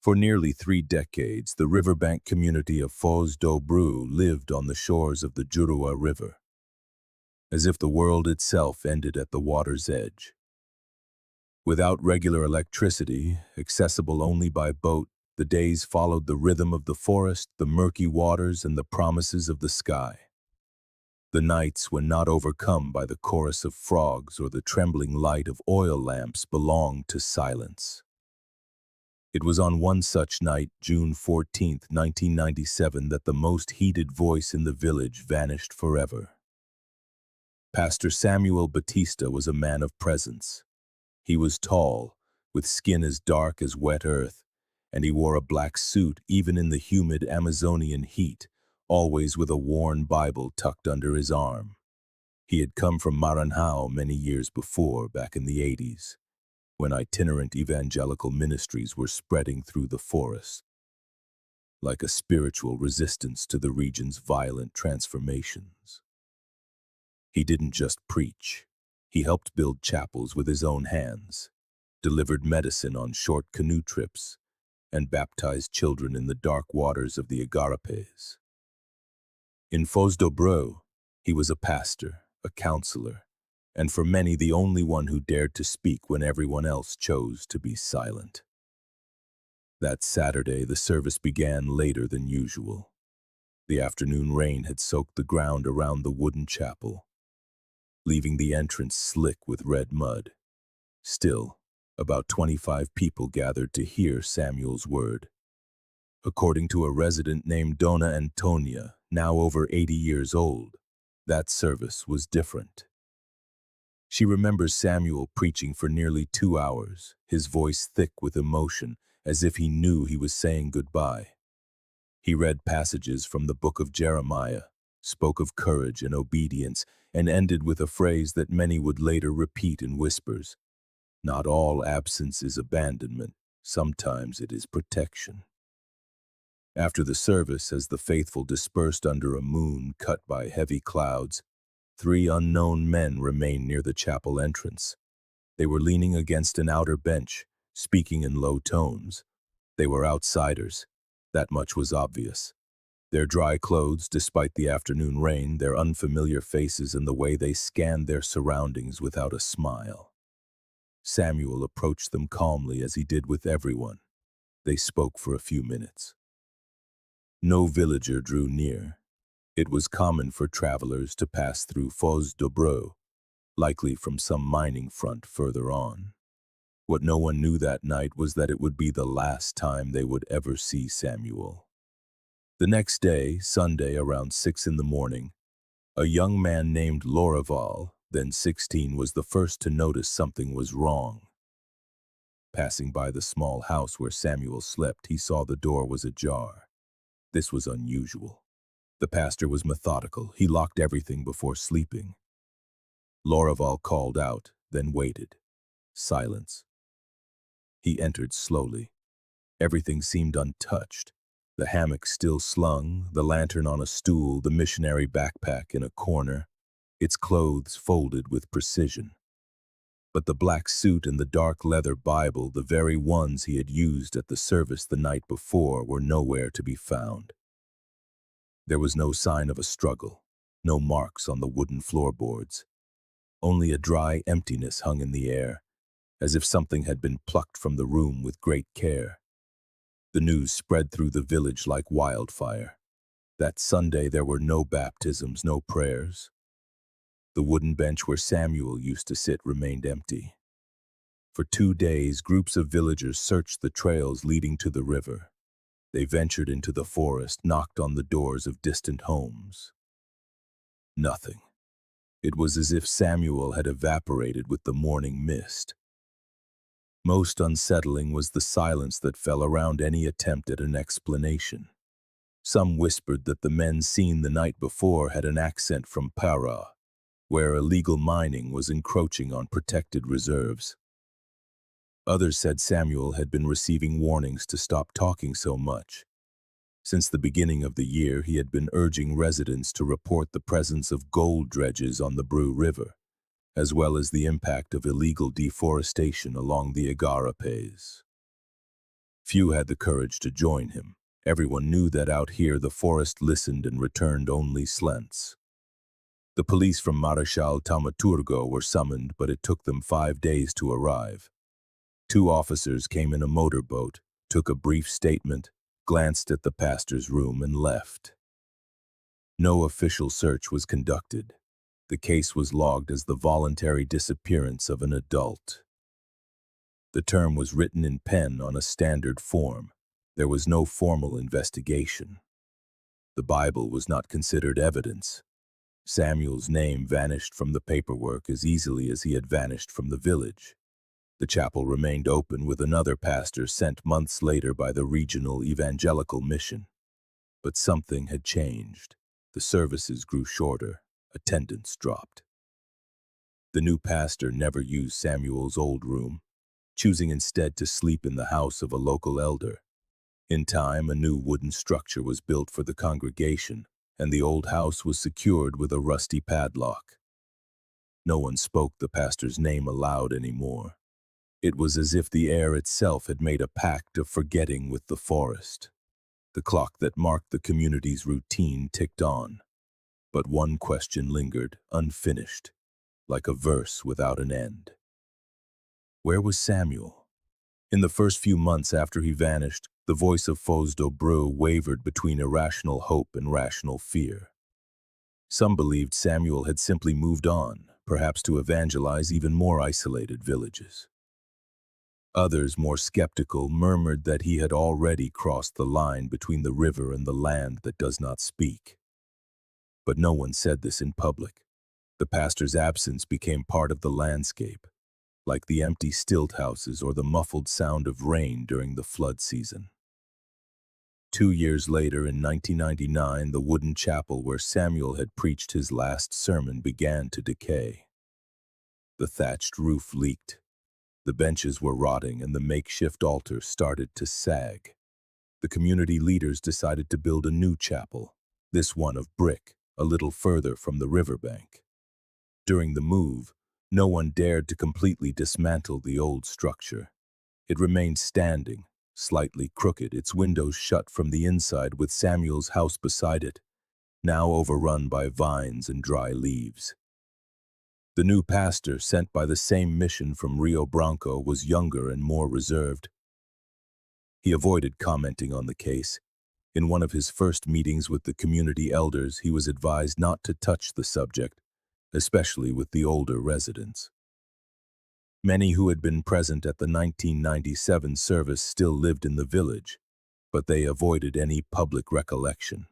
For nearly 3 decades, the riverbank community of Foz do Breu lived on the shores of the Juruá River, as if the world itself ended at the water's edge. Without regular electricity, accessible only by boat, the days followed the rhythm of the forest, the murky waters, and the promises of the sky. The nights, when not overcome by the chorus of frogs or the trembling light of oil lamps, belonged to silence. It was on one such night, June 14, 1997, that the most heeded voice in the village vanished forever. Pastor Samuel Batista was a man of presence. He was tall, with skin as dark as wet earth, and he wore a black suit even in the humid Amazonian heat, always with a worn Bible tucked under his arm. He had come from Maranhão many years before, back in the 80s, when itinerant evangelical ministries were spreading through the forest, like a spiritual resistance to the region's violent transformations. He didn't just preach. He helped build chapels with his own hands, delivered medicine on short canoe trips, and baptized children in the dark waters of the Igarapés. In Foz do Breu, he was a pastor, a counselor, and for many the only one who dared to speak when everyone else chose to be silent. That Saturday, the service began later than usual. The afternoon rain had soaked the ground around the wooden chapel, leaving the entrance slick with red mud. Still, about 25 people gathered to hear Samuel's word. According to a resident named Dona Antonia, now over 80 years old, that service was different. She remembers Samuel preaching for nearly 2 hours, his voice thick with emotion, as if he knew he was saying goodbye. He read passages from the book of Jeremiah, spoke of courage and obedience, and ended with a phrase that many would later repeat in whispers. Not all absence is abandonment, sometimes it is protection. After the service, as the faithful dispersed under a moon cut by heavy clouds, 3 unknown men remained near the chapel entrance. They were leaning against an outer bench, speaking in low tones. They were outsiders. That much was obvious. Their dry clothes, despite the afternoon rain, their unfamiliar faces, and the way they scanned their surroundings without a smile. Samuel approached them calmly, as he did with everyone. They spoke for a few minutes. No villager drew near. It was common for travelers to pass through Foz do Breu, likely from some mining front further on. What no one knew that night was that it would be the last time they would ever see Samuel. The next day, Sunday, around 6 in the morning, a young man named Lorival, then 16, was the first to notice something was wrong. Passing by the small house where Samuel slept, he saw the door was ajar. This was unusual. The pastor was methodical. He locked everything before sleeping. Lorival called out, then waited. Silence. He entered slowly. Everything seemed untouched. The hammock still slung, the lantern on a stool, the missionary backpack in a corner, its clothes folded with precision. But the black suit and the dark leather Bible, the very ones he had used at the service the night before, were nowhere to be found. There was no sign of a struggle, no marks on the wooden floorboards. Only a dry emptiness hung in the air, as if something had been plucked from the room with great care. The news spread through the village like wildfire. That Sunday there were no baptisms, no prayers. The wooden bench where Samuel used to sit remained empty. For 2 days, groups of villagers searched the trails leading to the river. They ventured into the forest, knocked on the doors of distant homes. Nothing. It was as if Samuel had evaporated with the morning mist. Most unsettling was the silence that fell around any attempt at an explanation. Some whispered that the men seen the night before had an accent from Pará, where illegal mining was encroaching on protected reserves. Others said Samuel had been receiving warnings to stop talking so much. Since the beginning of the year, he had been urging residents to report the presence of gold dredges on the Breu River, as well as the impact of illegal deforestation along the Igarapés. Few had the courage to join him. Everyone knew that out here the forest listened and returned only slants. The police from Marechal Taumaturgo were summoned, but it took them 5 days to arrive. 2 officers came in a motorboat, took a brief statement, glanced at the pastor's room and left. No official search was conducted. The case was logged as the voluntary disappearance of an adult. The term was written in pen on a standard form. There was no formal investigation. The Bible was not considered evidence. Samuel's name vanished from the paperwork as easily as he had vanished from the village. The chapel remained open with another pastor sent months later by the regional evangelical mission. But something had changed. The services grew shorter. Attendance dropped. The new pastor never used Samuel's old room, choosing instead to sleep in the house of a local elder. In time, a new wooden structure was built for the congregation, and the old house was secured with a rusty padlock. No one spoke the pastor's name aloud anymore. It was as if the air itself had made a pact of forgetting with the forest. The clock that marked the community's routine ticked on. But one question lingered, unfinished, like a verse without an end. Where was Samuel? In the first few months after he vanished, the voice of Breu wavered between irrational hope and rational fear. Some believed Samuel had simply moved on, perhaps to evangelize even more isolated villages. Others, more skeptical, murmured that he had already crossed the line between the river and the land that does not speak. But no one said this in public. The pastor's absence became part of the landscape, like the empty stilt houses or the muffled sound of rain during the flood season. 2 years later, in 1999, the wooden chapel where Samuel had preached his last sermon began to decay. The thatched roof leaked. The benches were rotting and the makeshift altar started to sag. The community leaders decided to build a new chapel, this one of brick, a little further from the riverbank. During the move, no one dared to completely dismantle the old structure. It remained standing, slightly crooked, its windows shut from the inside with Samuel's house beside it, now overrun by vines and dry leaves. The new pastor, sent by the same mission from Rio Branco, was younger and more reserved. He avoided commenting on the case. In one of his first meetings with the community elders, he was advised not to touch the subject, especially with the older residents. Many who had been present at the 1997 service still lived in the village, but they avoided any public recollection.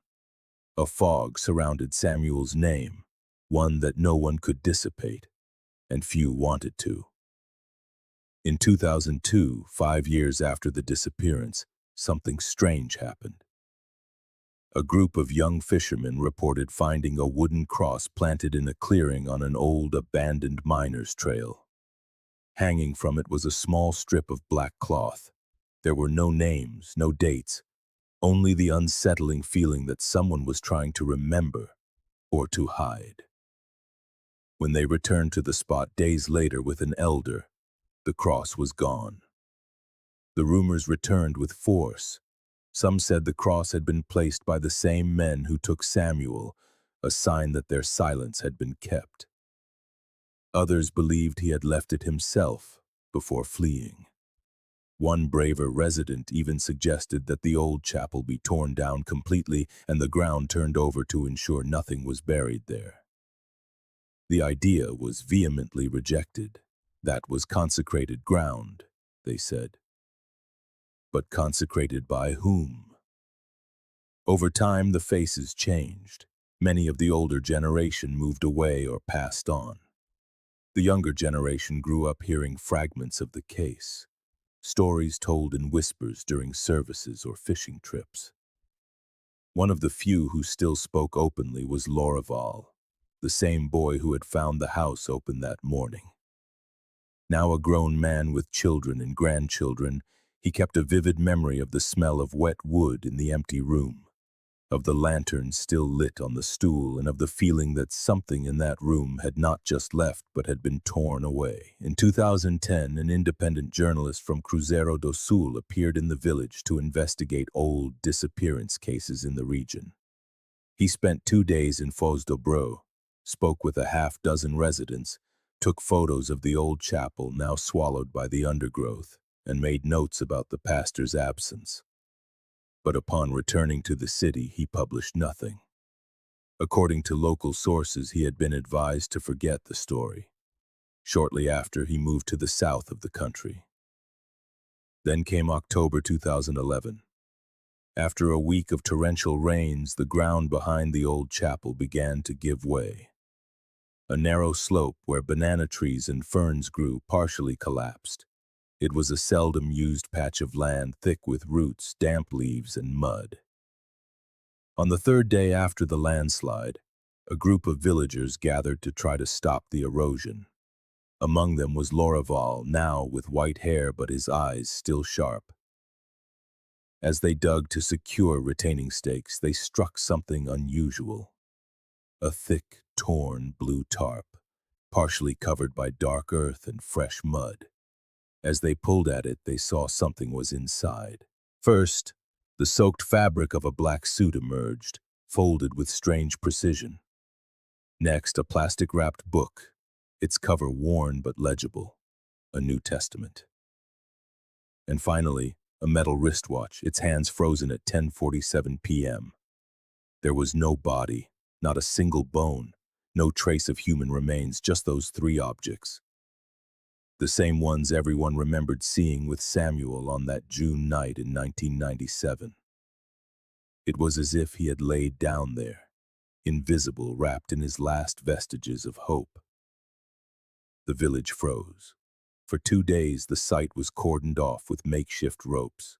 A fog surrounded Samuel's name, one that no one could dissipate, and few wanted to. In 2002, 5 years after the disappearance, something strange happened. A group of young fishermen reported finding a wooden cross planted in a clearing on an old, abandoned miner's trail. Hanging from it was a small strip of black cloth. There were no names, no dates, only the unsettling feeling that someone was trying to remember or to hide. When they returned to the spot days later with an elder, the cross was gone. The rumors returned with force. Some said the cross had been placed by the same men who took Samuel, a sign that their silence had been kept. Others believed he had left it himself before fleeing. One braver resident even suggested that the old chapel be torn down completely and the ground turned over to ensure nothing was buried there. The idea was vehemently rejected. That was consecrated ground, they said. But consecrated by whom? Over time, the faces changed. Many of the older generation moved away or passed on. The younger generation grew up hearing fragments of the case, stories told in whispers during services or fishing trips. One of the few who still spoke openly was Lorival, the same boy who had found the house open that morning. Now a grown man with children and grandchildren, he kept a vivid memory of the smell of wet wood in the empty room. of the lantern still lit on the stool, and of the feeling that something in that room had not just left but had been torn away. In 2010, an independent journalist from Cruzeiro do Sul appeared in the village to investigate old disappearance cases in the region. He spent 2 days in Foz do Breu, spoke with a half-dozen residents, took photos of the old chapel now swallowed by the undergrowth, and made notes about the pastor's absence. But upon returning to the city, he published nothing. According to local sources, he had been advised to forget the story. Shortly after, he moved to the south of the country. Then came October 2011. After a week of torrential rains, the ground behind the old chapel began to give way. A narrow slope where banana trees and ferns grew partially collapsed. It was a seldom used patch of land thick with roots, damp leaves, and mud. On the third day after the landslide, a group of villagers gathered to try to stop the erosion. Among them was Lorival, now with white hair but his eyes still sharp. As they dug to secure retaining stakes, they struck something unusual. A thick, torn blue tarp, partially covered by dark earth and fresh mud. As they pulled at it, they saw something was inside. First, the soaked fabric of a black suit emerged, folded with strange precision. Next, a plastic-wrapped book, its cover worn but legible, a New Testament. And finally, a metal wristwatch, its hands frozen at 10:47 p.m. There was no body, not a single bone, no trace of human remains, just those 3 objects. The same ones everyone remembered seeing with Samuel on that June night in 1997. It was as if he had laid down there, invisible, wrapped in his last vestiges of hope. The village froze. For 2 days, the site was cordoned off with makeshift ropes.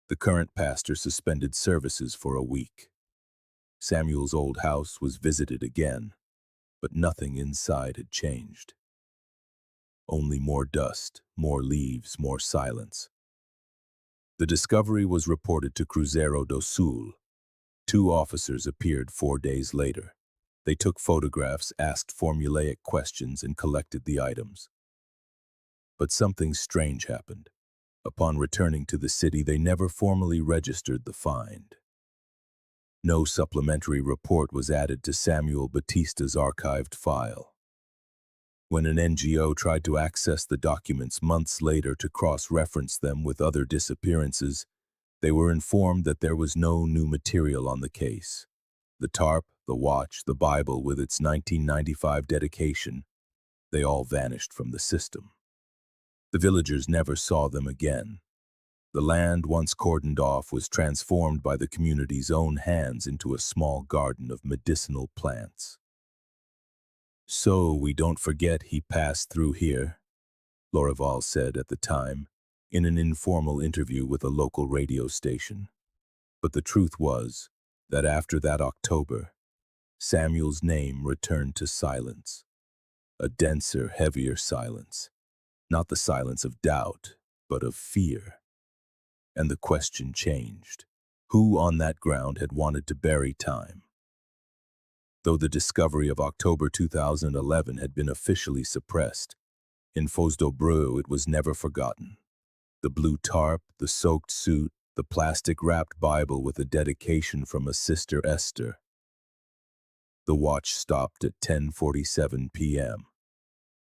The current pastor suspended services for a week. Samuel's old house was visited again, but nothing inside had changed. Only more dust, more leaves, more silence. The discovery was reported to Cruzeiro do Sul. 2 officers appeared 4 days later. They took photographs, asked formulaic questions, and collected the items. But something strange happened. Upon returning to the city, they never formally registered the find. No supplementary report was added to Samuel Batista's archived file. When an NGO tried to access the documents months later to cross-reference them with other disappearances, they were informed that there was no new material on the case. The tarp, the watch, the Bible with its 1995 dedication, they all vanished from the system. The villagers never saw them again. The land once cordoned off was transformed by the community's own hands into a small garden of medicinal plants. "So we don't forget he passed through here," Lorival said at the time, in an informal interview with a local radio station. But the truth was that after that October, Samuel's name returned to silence. A denser, heavier silence. Not the silence of doubt, but of fear. And the question changed. Who on that ground had wanted to bury time? Though the discovery of October 2011 had been officially suppressed, in Foz do Breu it was never forgotten. The blue tarp, the soaked suit, the plastic-wrapped Bible with a dedication from a Sister Esther. The watch stopped at 10:47 p.m.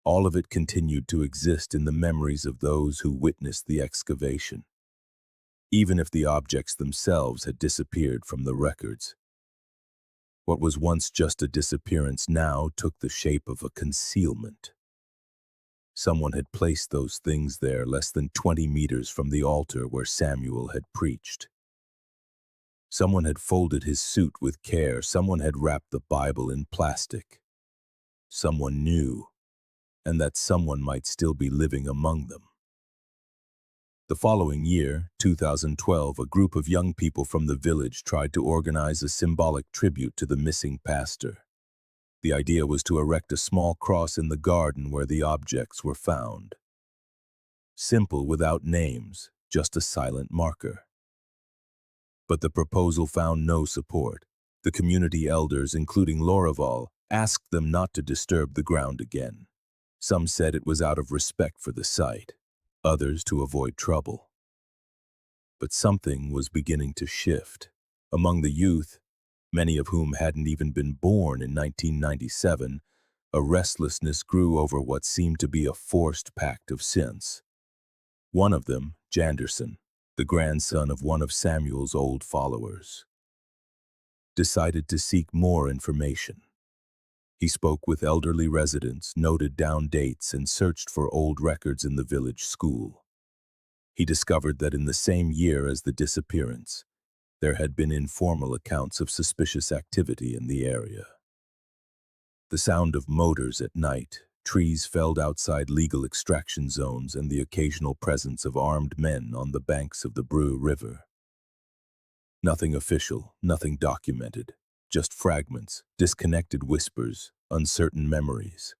All of it continued to exist in the memories of those who witnessed the excavation, even if the objects themselves had disappeared from the records. What was once just a disappearance now took the shape of a concealment. Someone had placed those things there less than 20 meters from the altar where Samuel had preached. Someone had folded his suit with care. Someone had wrapped the Bible in plastic. Someone knew, and that someone might still be living among them. The following year, 2012, a group of young people from the village tried to organize a symbolic tribute to the missing pastor. The idea was to erect a small cross in the garden where the objects were found. Simple, without names, just a silent marker. But the proposal found no support. The community elders, including Lorival, asked them not to disturb the ground again. Some said it was out of respect for the site, others to avoid trouble. But something was beginning to shift. Among the youth, many of whom hadn't even been born in 1997, a restlessness grew over what seemed to be a forced pact of sins. One of them, Janderson, the grandson of one of Samuel's old followers, decided to seek more information. He spoke with elderly residents, noted down dates, and searched for old records in the village school. He discovered that in the same year as the disappearance, there had been informal accounts of suspicious activity in the area. The sound of motors at night, trees felled outside legal extraction zones, and the occasional presence of armed men on the banks of the Breu River. Nothing official, nothing documented, just fragments, disconnected whispers, uncertain memories.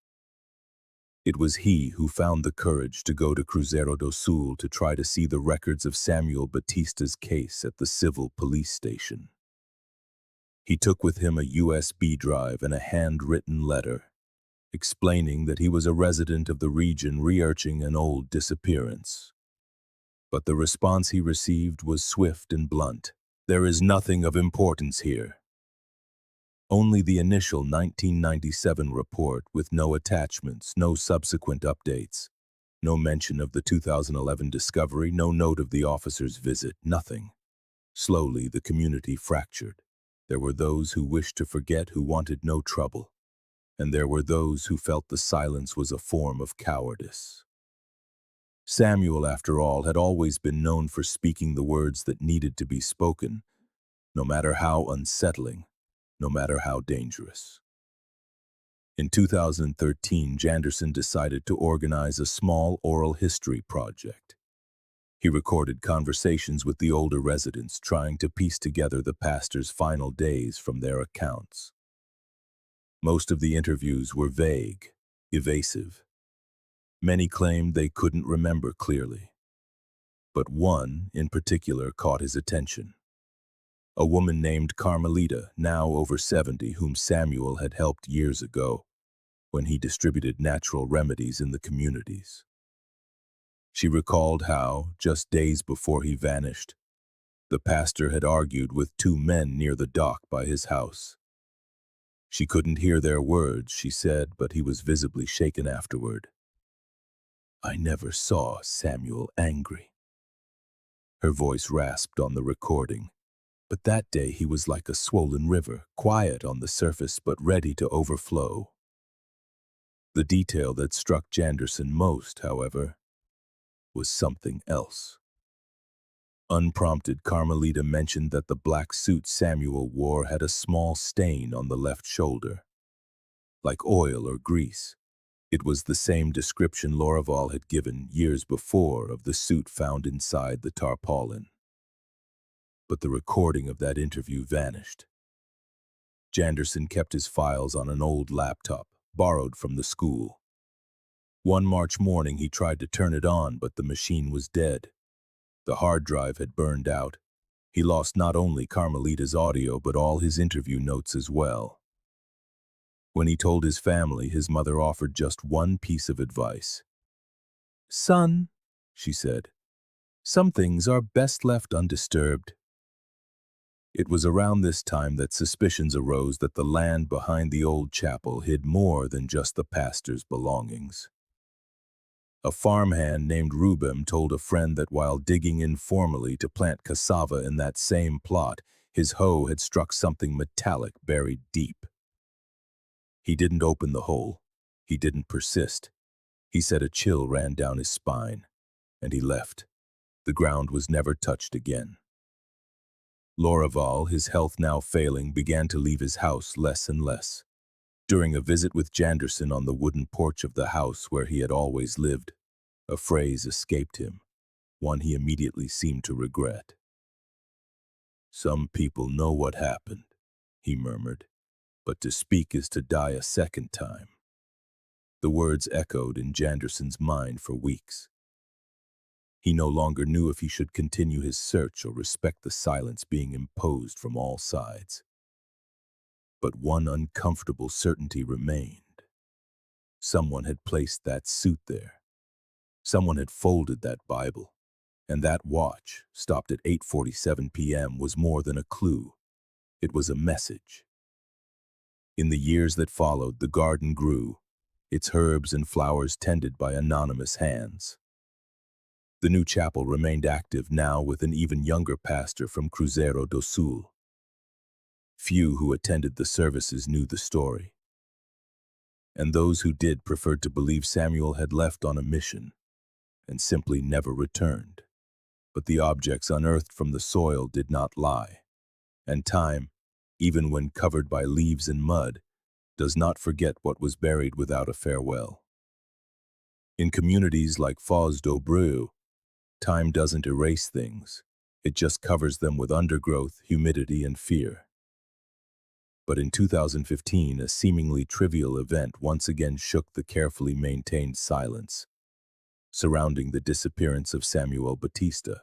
It was he who found the courage to go to Cruzeiro do Sul to try to see the records of Samuel Batista's case at the civil police station. He took with him a USB drive and a handwritten letter, explaining that he was a resident of the region researching an old disappearance. But the response he received was swift and blunt. "There is nothing of importance here." Only the initial 1997 report with no attachments, no subsequent updates, no mention of the 2011 discovery, no note of the officer's visit, nothing. Slowly, the community fractured. There were those who wished to forget, who wanted no trouble, and there were those who felt the silence was a form of cowardice. Samuel, after all, had always been known for speaking the words that needed to be spoken, no matter how unsettling, no matter how dangerous. In 2013, Janderson decided to organize a small oral history project. He recorded conversations with the older residents, trying to piece together the pastor's final days from their accounts. Most of the interviews were vague, evasive. Many claimed they couldn't remember clearly. But one, in particular, caught his attention. A woman named Carmelita, now over 70, whom Samuel had helped years ago, when he distributed natural remedies in the communities. She recalled how, just days before he vanished, the pastor had argued with two men near the dock by his house. She couldn't hear their words, she said, but he was visibly shaken afterward. "I never saw Samuel angry." Her voice rasped on the recording. But that day he was like a swollen river, quiet on the surface but ready to overflow. The detail that struck Janderson most, however, was something else. Unprompted, Carmelita mentioned that the black suit Samuel wore had a small stain on the left shoulder, like oil or grease. It was the same description Lorival had given years before of the suit found inside the tarpaulin. But the recording of that interview vanished. Janderson kept his files on an old laptop, borrowed from the school. One March morning he tried to turn it on, but the machine was dead. The hard drive had burned out. He lost not only Carmelita's audio, but all his interview notes as well. When he told his family, his mother offered just one piece of advice. "Son," she said, "some things are best left undisturbed." It was around this time that suspicions arose that the land behind the old chapel hid more than just the pastor's belongings. A farmhand named Rubem told a friend that while digging informally to plant cassava in that same plot, his hoe had struck something metallic buried deep. He didn't open the hole. He didn't persist. He said a chill ran down his spine, and he left. The ground was never touched again. Lorival, his health now failing, began to leave his house less and less. During a visit with Janderson on the wooden porch of the house where he had always lived, a phrase escaped him, one he immediately seemed to regret. "Some people know what happened," he murmured, "but to speak is to die a second time." The words echoed in Janderson's mind for weeks. He no longer knew if he should continue his search or respect the silence being imposed from all sides. But one uncomfortable certainty remained. Someone had placed that suit there. Someone had folded that Bible. And that watch, stopped at 8:47 p.m., was more than a clue. It was a message. In the years that followed, the garden grew, its herbs and flowers tended by anonymous hands. The new chapel remained active now with an even younger pastor from Cruzeiro do Sul. Few who attended the services knew the story. And those who did preferred to believe Samuel had left on a mission and simply never returned. But the objects unearthed from the soil did not lie, and time, even when covered by leaves and mud, does not forget what was buried without a farewell. In communities like Foz do Breu, time doesn't erase things, it just covers them with undergrowth, humidity, and fear. But in 2015, a seemingly trivial event once again shook the carefully maintained silence surrounding the disappearance of Samuel Batista.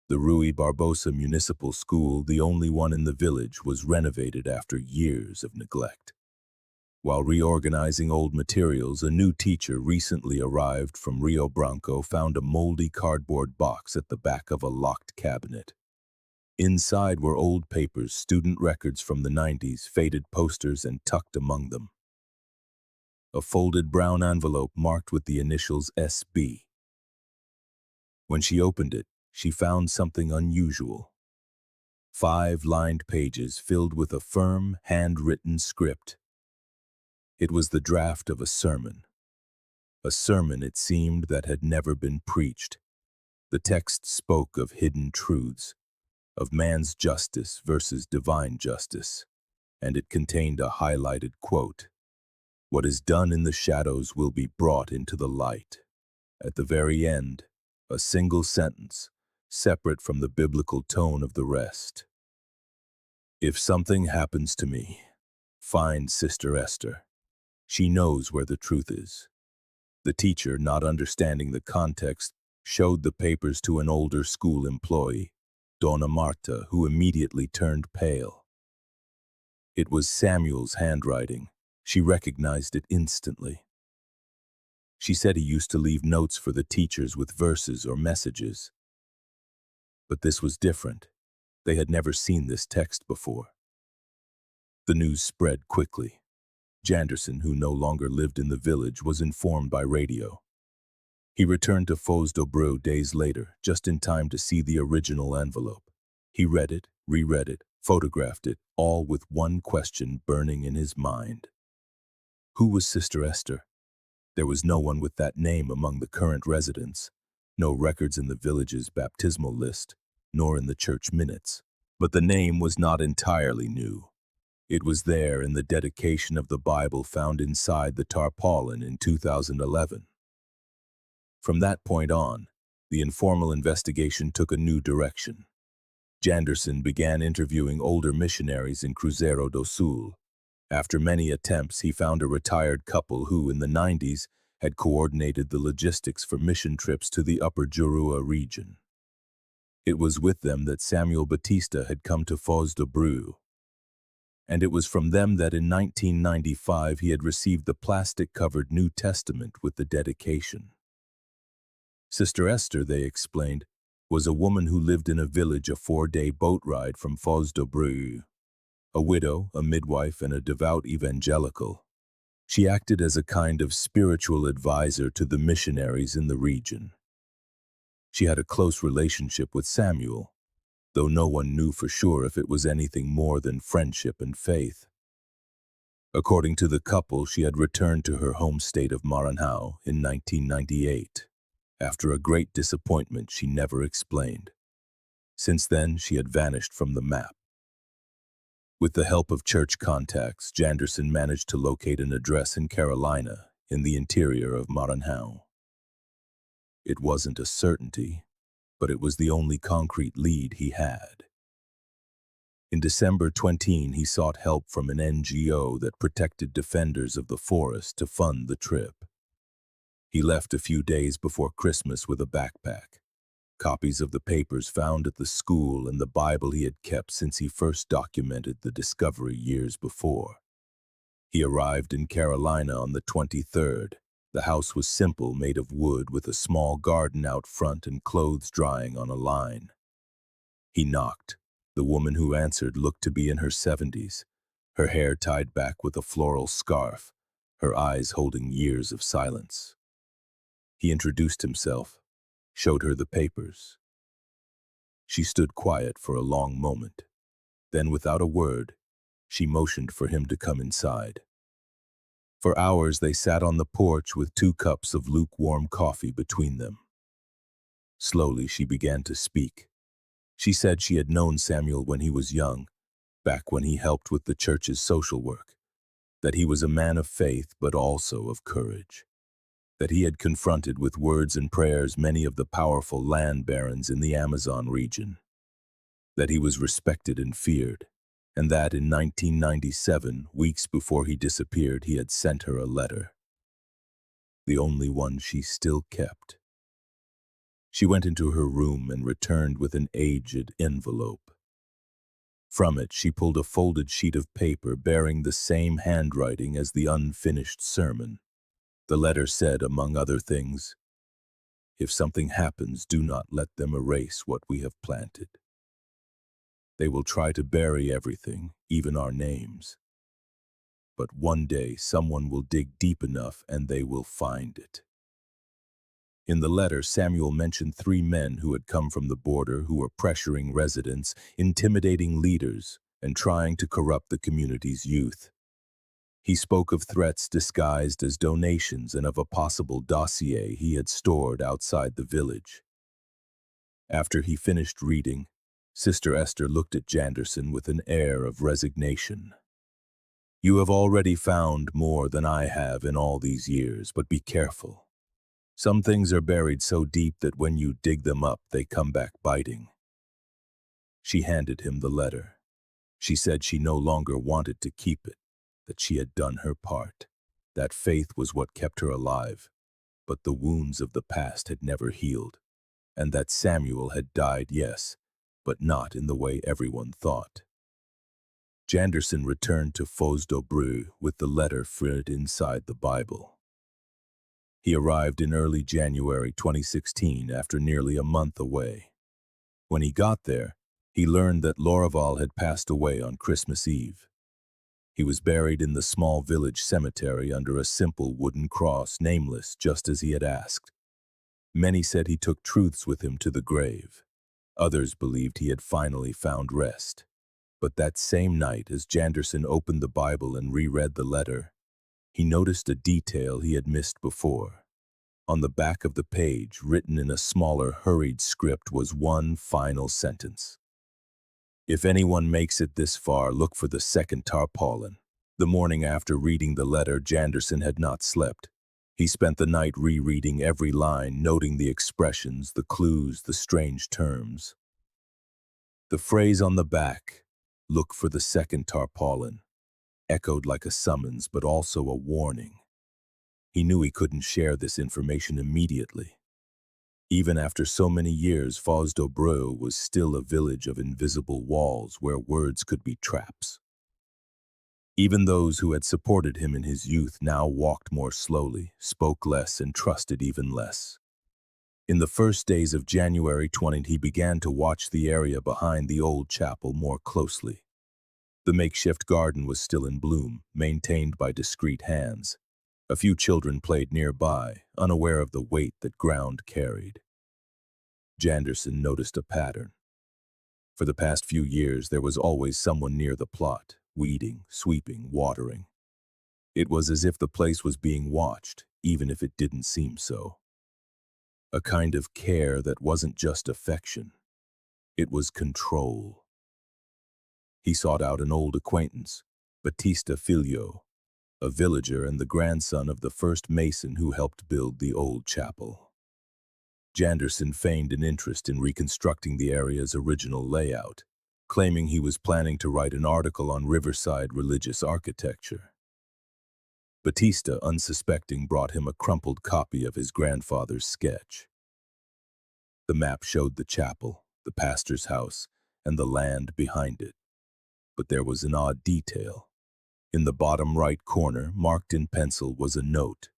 The Rui Barbosa Municipal School, the only one in the village, was renovated after years of neglect. While reorganizing old materials, a new teacher recently arrived from Rio Branco found a moldy cardboard box at the back of a locked cabinet. Inside were old papers, student records from the 90s, faded posters, and tucked among them a folded brown envelope marked with the initials SB. When she opened it, she found something unusual. 5 lined pages filled with a firm, handwritten script. It was the draft of a sermon, it seemed, that had never been preached. The text spoke of hidden truths, of man's justice versus divine justice, and it contained a highlighted quote: "What is done in the shadows will be brought into the light." At the very end, a single sentence, separate from the biblical tone of the rest. "If something happens to me, find Sister Esther. She knows where the truth is." The teacher, not understanding the context, showed the papers to an older school employee, Dona Marta, who immediately turned pale. It was Samuel's handwriting. She recognized it instantly. She said he used to leave notes for the teachers with verses or messages. But this was different. They had never seen this text before. The news spread quickly. Janderson, who no longer lived in the village, was informed by radio. He returned to Foz do Breu days later, just in time to see the original envelope. He read it, reread it, photographed it, all with one question burning in his mind. Who was Sister Esther? There was no one with that name among the current residents, no records in the village's baptismal list, nor in the church minutes. But the name was not entirely new. It was there in the dedication of the Bible found inside the tarpaulin in 2011. From that point on, the informal investigation took a new direction. Janderson began interviewing older missionaries in Cruzeiro do Sul. After many attempts, he found a retired couple who, in the 90s, had coordinated the logistics for mission trips to the Upper Jurua region. It was with them that Samuel Batista had come to Foz do Breu. And it was from them that in 1995 he had received the plastic-covered New Testament with the dedication. Sister Esther, they explained, was a woman who lived in a village a 4-day boat ride from Foz do Breu. A widow, a midwife, and a devout evangelical. She acted as a kind of spiritual advisor to the missionaries in the region. She had a close relationship with Samuel, though no one knew for sure if it was anything more than friendship and faith. According to the couple, she had returned to her home state of Maranhão in 1998, after a great disappointment she never explained. Since then, she had vanished from the map. With the help of church contacts, Janderson managed to locate an address in Carolina, in the interior of Maranhão. It wasn't a certainty, but it was the only concrete lead he had. In December 20, he sought help from an NGO that protected defenders of the forest to fund the trip. He left a few days before Christmas with a backpack, copies of the papers found at the school and the Bible he had kept since he first documented the discovery years before. He arrived in Carolina on the 23rd. The house was simple, made of wood, with a small garden out front and clothes drying on a line. He knocked. The woman who answered looked to be in her 70s, her hair tied back with a floral scarf, her eyes holding years of silence. He introduced himself, showed her the papers. She stood quiet for a long moment. Then, without a word, she motioned for him to come inside. For hours they sat on the porch with 2 cups of lukewarm coffee between them. Slowly she began to speak. She said she had known Samuel when he was young, back when he helped with the church's social work, that he was a man of faith but also of courage, that he had confronted with words and prayers many of the powerful land barons in the Amazon region, that he was respected and feared, and that in 1997, weeks before he disappeared, he had sent her a letter, the only one she still kept. She went into her room and returned with an aged envelope. From it, she pulled a folded sheet of paper bearing the same handwriting as the unfinished sermon. The letter said, among other things, "If something happens, do not let them erase what we have planted. They will try to bury everything, even our names. But one day, someone will dig deep enough and they will find it." In the letter, Samuel mentioned 3 men who had come from the border who were pressuring residents, intimidating leaders, and trying to corrupt the community's youth. He spoke of threats disguised as donations and of a possible dossier he had stored outside the village. After he finished reading, Sister Esther looked at Janderson with an air of resignation. "You have already found more than I have in all these years, but be careful. Some things are buried so deep that when you dig them up, they come back biting." She handed him the letter. She said she no longer wanted to keep it, that she had done her part, that faith was what kept her alive, but the wounds of the past had never healed, and that Samuel had died, yes, but not in the way everyone thought. Janderson returned to Breu with the letter filled inside the Bible. He arrived in early January 2016 after nearly a month away. When he got there, he learned that Lorival had passed away on Christmas Eve. He was buried in the small village cemetery under a simple wooden cross, nameless, just as he had asked. Many said he took truths with him to the grave. Others believed he had finally found rest. But that same night, as Janderson opened the Bible and reread the letter, he noticed a detail he had missed before. On the back of the page, written in a smaller, hurried script, was one final sentence. "If anyone makes it this far, look for the second tarpaulin." The morning after reading the letter, Janderson had not slept. He spent the night rereading every line, noting the expressions, the clues, the strange terms. The phrase on the back, "Look for the second tarpaulin," echoed like a summons, but also a warning. He knew he couldn't share this information immediately. Even after so many years, Breu was still a village of invisible walls where words could be traps. Even those who had supported him in his youth now walked more slowly, spoke less, and trusted even less. In the first days of January 20, he began to watch the area behind the old chapel more closely. The makeshift garden was still in bloom, maintained by discreet hands. A few children played nearby, unaware of the weight that ground carried. Janderson noticed a pattern. For the past few years, there was always someone near the plot, weeding, sweeping, watering. It was as if the place was being watched, even if it didn't seem so. A kind of care that wasn't just affection. It was control. He sought out an old acquaintance, Batista Filho, a villager and the grandson of the first mason who helped build the old chapel. Janderson feigned an interest in reconstructing the area's original layout, claiming he was planning to write an article on riverside religious architecture. Batista, unsuspecting, brought him a crumpled copy of his grandfather's sketch. The map showed the chapel, the pastor's house, and the land behind it. But there was an odd detail. In the bottom right corner, marked in pencil, was a note.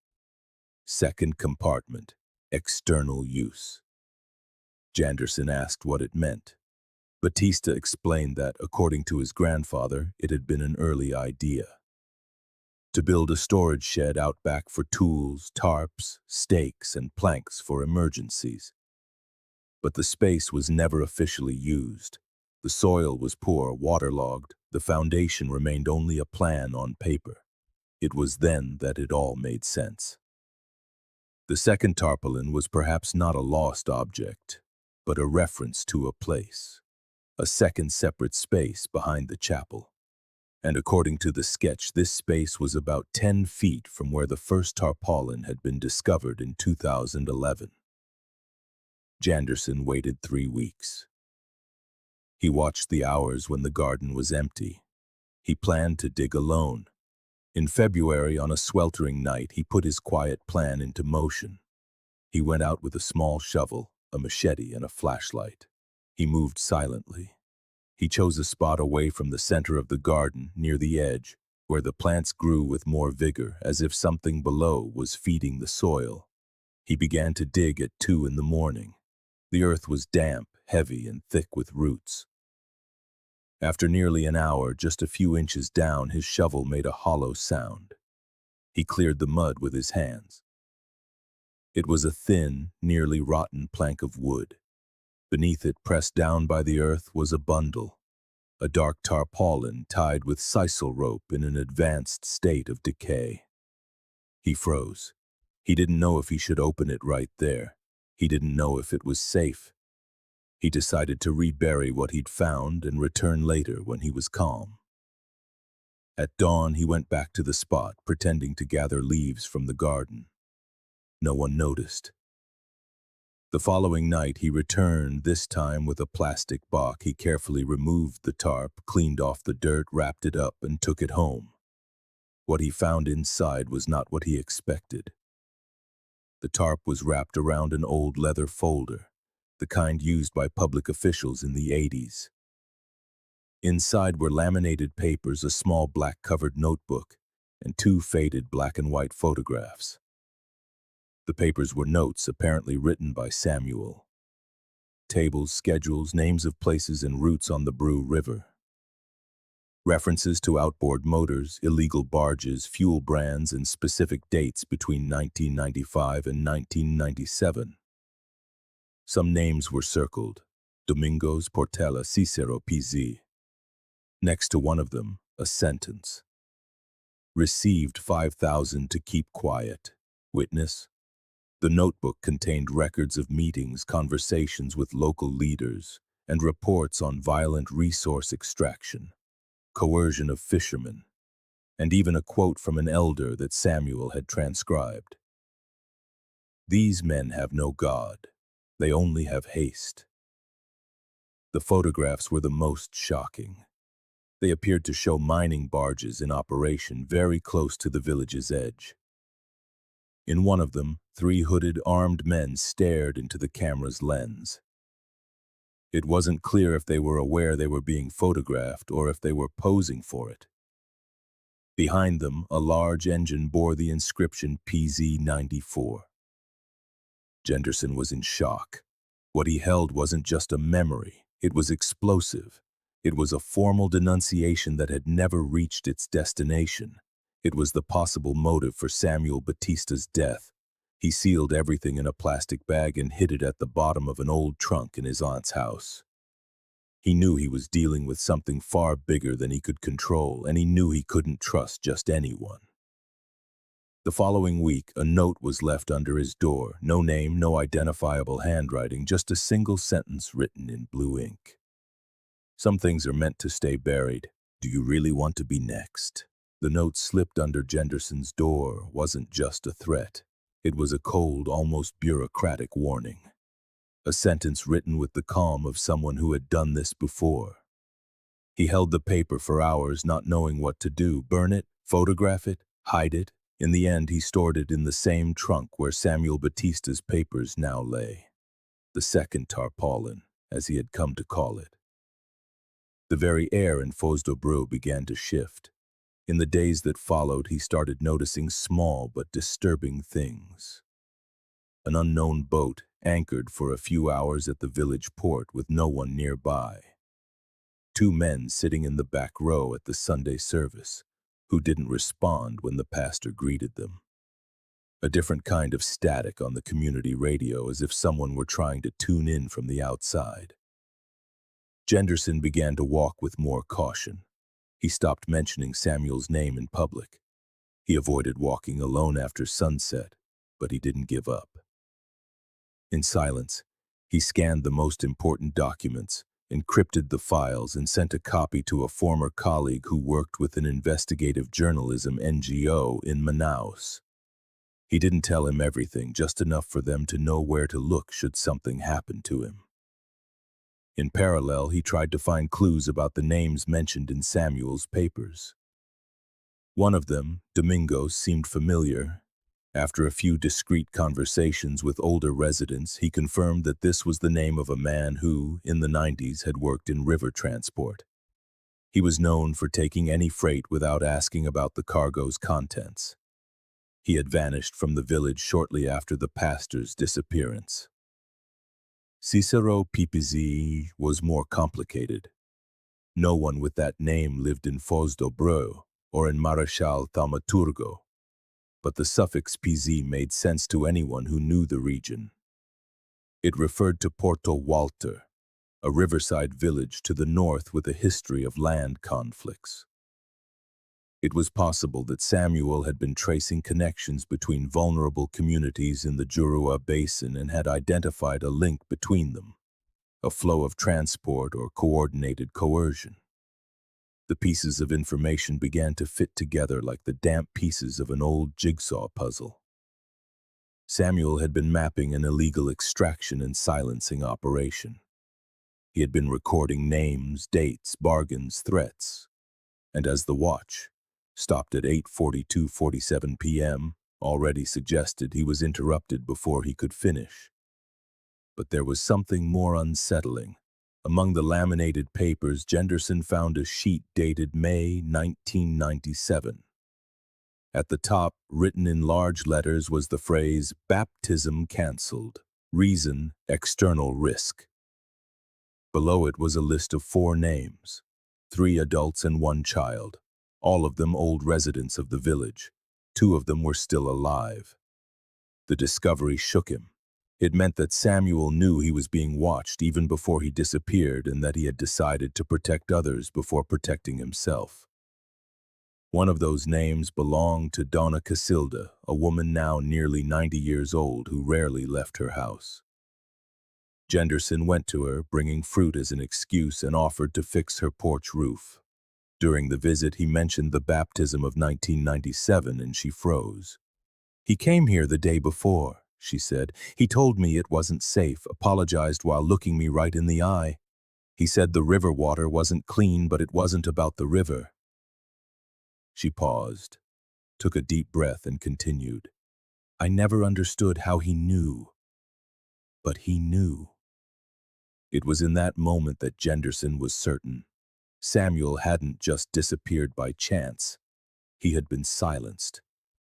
Second compartment, external use. Janderson asked what it meant. Batista explained that, according to his grandfather, it had been an early idea. To build a storage shed out back for tools, tarps, stakes, and planks for emergencies. But the space was never officially used. The soil was poor, waterlogged. The foundation remained only a plan on paper. It was then that it all made sense. The second tarpaulin was perhaps not a lost object, but a reference to a place, a second separate space behind the chapel. And according to the sketch, this space was about 10 feet from where the first tarpaulin had been discovered in 2011. Janderson waited 3 weeks. He watched the hours when the garden was empty. He planned to dig alone. In February, on a sweltering night, he put his quiet plan into motion. He went out with a small shovel, a machete, and a flashlight. He moved silently. He chose a spot away from the center of the garden, near the edge, where the plants grew with more vigor, as if something below was feeding the soil. He began to dig at 2 in the morning. The earth was damp, heavy, and thick with roots. After nearly an hour, just a few inches down, his shovel made a hollow sound. He cleared the mud with his hands. It was a thin, nearly rotten plank of wood. Beneath it, pressed down by the earth, was a bundle, a dark tarpaulin tied with sisal rope in an advanced state of decay. He froze. He didn't know if he should open it right there. He didn't know if it was safe. He decided to rebury what he'd found and return later when he was calm. At dawn, he went back to the spot, pretending to gather leaves from the garden. No one noticed. The following night, he returned, this time with a plastic box. He carefully removed the tarp, cleaned off the dirt, wrapped it up, and took it home. What he found inside was not what he expected. The tarp was wrapped around an old leather folder, the kind used by public officials in the 80s. Inside were laminated papers, a small black-covered notebook, and 2 faded black and white photographs. The papers were notes apparently written by Samuel. Tables, schedules, names of places and routes on the Breu River. References to outboard motors, illegal barges, fuel brands, and specific dates between 1995 and 1997. Some names were circled: Domingos, Portela, Cicero, PZ. Next to one of them, a sentence. Received 5,000 to keep quiet. Witness. The notebook contained records of meetings, conversations with local leaders, and reports on violent resource extraction, coercion of fishermen, and even a quote from an elder that Samuel had transcribed. These men have no God. They only have haste. The photographs were the most shocking. They appeared to show mining barges in operation very close to the village's edge. In one of them, 3 hooded, armed men stared into the camera's lens. It wasn't clear if they were aware they were being photographed or if they were posing for it. Behind them, a large engine bore the inscription PZ-94. Janderson was in shock. What he held wasn't just a memory, it was explosive. It was a formal denunciation that had never reached its destination. It was the possible motive for Samuel Batista's death. He sealed everything in a plastic bag and hid it at the bottom of an old trunk in his aunt's house. He knew he was dealing with something far bigger than he could control, and he knew he couldn't trust just anyone. The following week, a note was left under his door. No name, no identifiable handwriting, just a single sentence written in blue ink. Some things are meant to stay buried. Do you really want to be next? The note slipped under Janderson's door wasn't just a threat. It was a cold, almost bureaucratic warning. A sentence written with the calm of someone who had done this before. He held the paper for hours, not knowing what to do. Burn it? Photograph it? Hide it? In the end, he stored it in the same trunk where Samuel Batista's papers now lay. The second tarpaulin, as he had come to call it. The very air in Foz do Breu began to shift. In the days that followed, he started noticing small but disturbing things. An unknown boat anchored for a few hours at the village port with no one nearby. Two men sitting in the back row at the Sunday service, who didn't respond when the pastor greeted them. A different kind of static on the community radio, as if someone were trying to tune in from the outside. Jenderson began to walk with more caution. He stopped mentioning Samuel's name in public. He avoided walking alone after sunset, but he didn't give up. In silence, he scanned the most important documents, encrypted the files, and sent a copy to a former colleague who worked with an investigative journalism NGO in Manaus. He didn't tell him everything, just enough for them to know where to look should something happen to him. In parallel, he tried to find clues about the names mentioned in Samuel's papers. One of them, Domingos, seemed familiar. After a few discreet conversations with older residents, he confirmed that this was the name of a man who, in the 90s, had worked in river transport. He was known for taking any freight without asking about the cargo's contents. He had vanished from the village shortly after the pastor's disappearance. Cicero Pipizi was more complicated. No one with that name lived in Foz do Breu or in Marechal Thaumaturgo, but the suffix PZ made sense to anyone who knew the region. It referred to Porto Walter, a riverside village to the north with a history of land conflicts. It was possible that Samuel had been tracing connections between vulnerable communities in the Jurua Basin and had identified a link between them, a flow of transport or coordinated coercion. The pieces of information began to fit together like the damp pieces of an old jigsaw puzzle. Samuel had been mapping an illegal extraction and silencing operation. He had been recording names, dates, bargains, threats. And as the watch stopped at 8:47 p.m., already suggested he was interrupted before he could finish. But there was something more unsettling. Among the laminated papers, Jenderson found a sheet dated May 1997. At the top, written in large letters, was the phrase, "Baptism cancelled. Reason, external risk." Below it was a list of 4 names, 3 adults and 1 child, all of them old residents of the village. 2 of them were still alive. The discovery shook him. It meant that Samuel knew he was being watched even before he disappeared, and that he had decided to protect others before protecting himself. One of those names belonged to Donna Casilda, a woman now nearly 90 years old who rarely left her house. Jenderson went to her, bringing fruit as an excuse, and offered to fix her porch roof. During the visit, he mentioned the baptism of 1997, and she froze. "He came here the day before," she said. "He told me it wasn't safe, apologized while looking me right in the eye. He said the river water wasn't clean, but it wasn't about the river." She paused, took a deep breath, and continued. "I never understood how he knew. But he knew." It was in that moment that Jenderson was certain. Samuel hadn't just disappeared by chance. He had been silenced.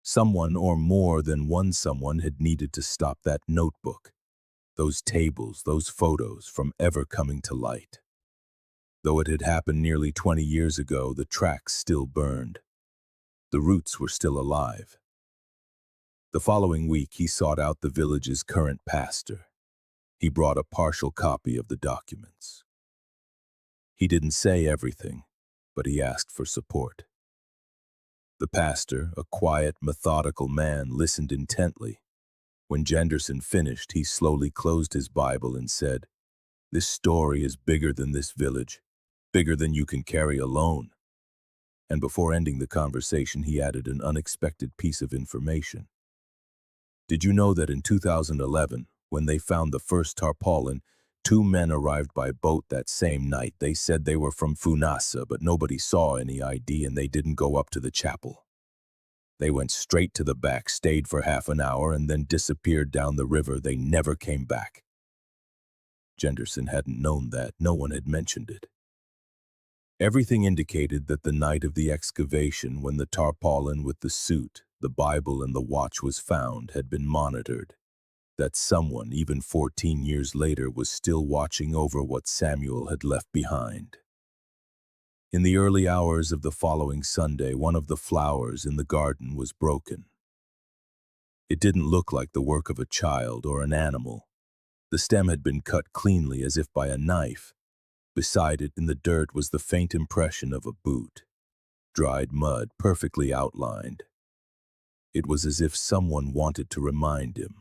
Someone, or more than one someone, had needed to stop that notebook, those tables, those photos, from ever coming to light. Though it had happened nearly 20 years ago, the tracks still burned. The roots were still alive. The following week, he sought out the village's current pastor. He brought a partial copy of the documents. He didn't say everything, but he asked for support. The pastor, a quiet, methodical man, listened intently. When Jenderson finished, he slowly closed his Bible and said, "This story is bigger than this village, bigger than you can carry alone." And before ending the conversation, he added an unexpected piece of information. "Did you know that in 2011, when they found the first tarpaulin, 2 men arrived by boat that same night? They said they were from Funasa, but nobody saw any ID and they didn't go up to the chapel. They went straight to the back, stayed for half an hour, and then disappeared down the river. They never came back. Jenderson hadn't known that. No one had mentioned it. Everything indicated that the night of the excavation, when the tarpaulin with the suit, the Bible, and the watch was found, had been monitored. That someone, even 14 years later, was still watching over what Samuel had left behind. In the early hours of the following Sunday, one of the flowers in the garden was broken. It didn't look like the work of a child or an animal. The stem had been cut cleanly as if by a knife. Beside it, in the dirt, was the faint impression of a boot. Dried mud, perfectly outlined. It was as if someone wanted to remind him.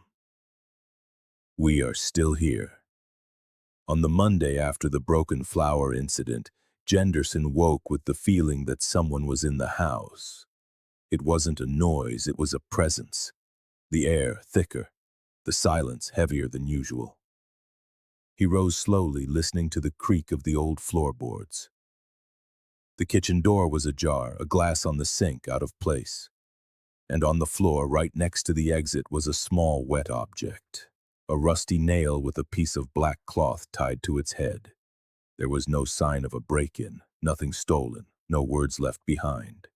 We are still here. On the Monday after the broken flower incident, Jenderson woke with the feeling that someone was in the house. It wasn't a noise, it was a presence. The air thicker, the silence heavier than usual. He rose slowly, listening to the creak of the old floorboards. The kitchen door was ajar, a glass on the sink out of place. And on the floor, right next to the exit, was a small wet object. A rusty nail with a piece of black cloth tied to its head. There was no sign of a break-in, nothing stolen, no words left behind.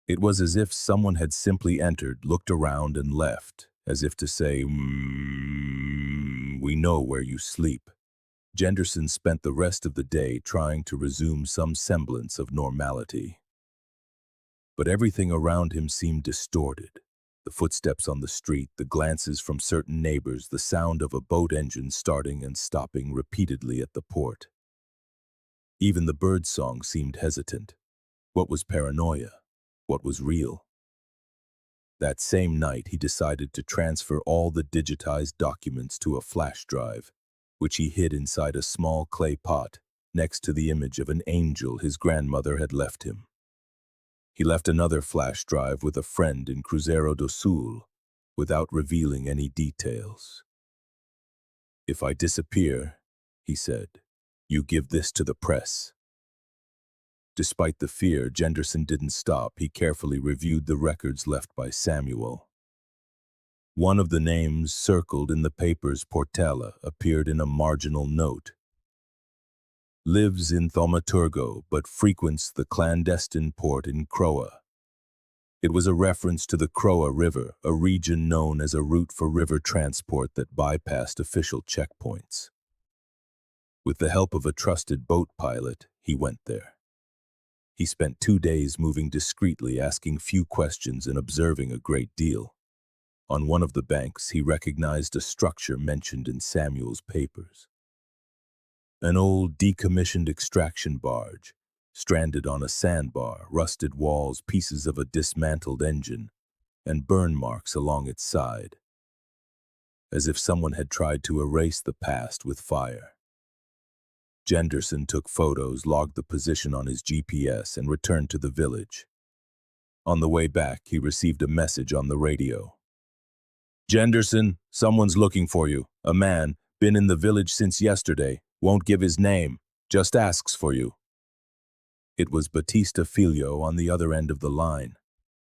It was as if someone had simply entered, looked around, and left, as if to say, we know where you sleep. Jenderson spent the rest of the day trying to resume some semblance of normality. But everything around him seemed distorted. The footsteps on the street, the glances from certain neighbors, the sound of a boat engine starting and stopping repeatedly at the port. Even the bird song seemed hesitant. What was paranoia? What was real? That same night, he decided to transfer all the digitized documents to a flash drive, which he hid inside a small clay pot next to the image of an angel his grandmother had left him. He left another flash drive with a friend in Cruzeiro do Sul, without revealing any details. If I disappear, he said, you give this to the press. Despite the fear, Jenderson didn't stop. He carefully reviewed the records left by Samuel. One of the names circled in the paper's Portela appeared in a marginal note. Lives in Thaumaturgo, but frequents the clandestine port in Croa. It was a reference to the Croa River, a region known as a route for river transport that bypassed official checkpoints. With the help of a trusted boat pilot, he went there. He spent 2 days moving discreetly, asking few questions and observing a great deal. On one of the banks, he recognized a structure mentioned in Samuel's papers. An old, decommissioned extraction barge, stranded on a sandbar, rusted walls, pieces of a dismantled engine, and burn marks along its side, as if someone had tried to erase the past with fire. Jenderson took photos, logged the position on his GPS, and returned to the village. On the way back, he received a message on the radio. Jenderson, someone's looking for you. A man, been in the village since yesterday, won't give his name, just asks for you. It was Batista Filho on the other end of the line,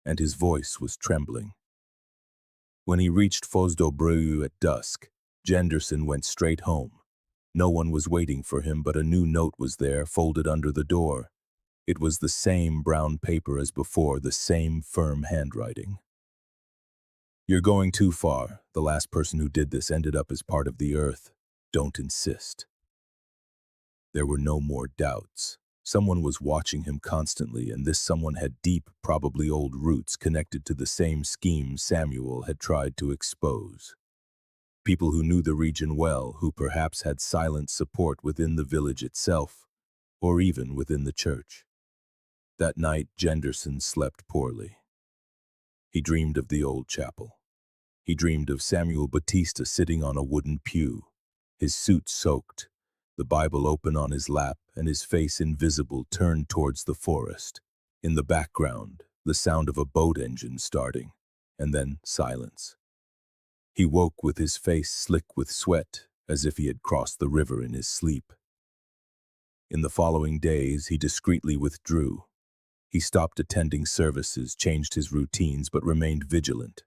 and his voice was trembling. When he reached Foz do Breu at dusk, Jenderson went straight home. No one was waiting for him, but a new note was there, folded under the door. It was the same brown paper as before, the same firm handwriting. You're going too far. The last person who did this ended up as part of the earth. Don't insist. There were no more doubts. Someone was watching him constantly, and this someone had deep, probably old roots connected to the same scheme Samuel had tried to expose. People who knew the region well, who perhaps had silent support within the village itself, or even within the church. That night, Jenderson slept poorly. He dreamed of the old chapel. He dreamed of Samuel Batista sitting on a wooden pew, his suit soaked, the Bible open on his lap, and his face invisible, turned towards the forest. In the background, the sound of a boat engine starting, and then silence. He woke with his face slick with sweat, as if he had crossed the river in his sleep. In the following days, he discreetly withdrew. He stopped attending services, changed his routines, but remained vigilant.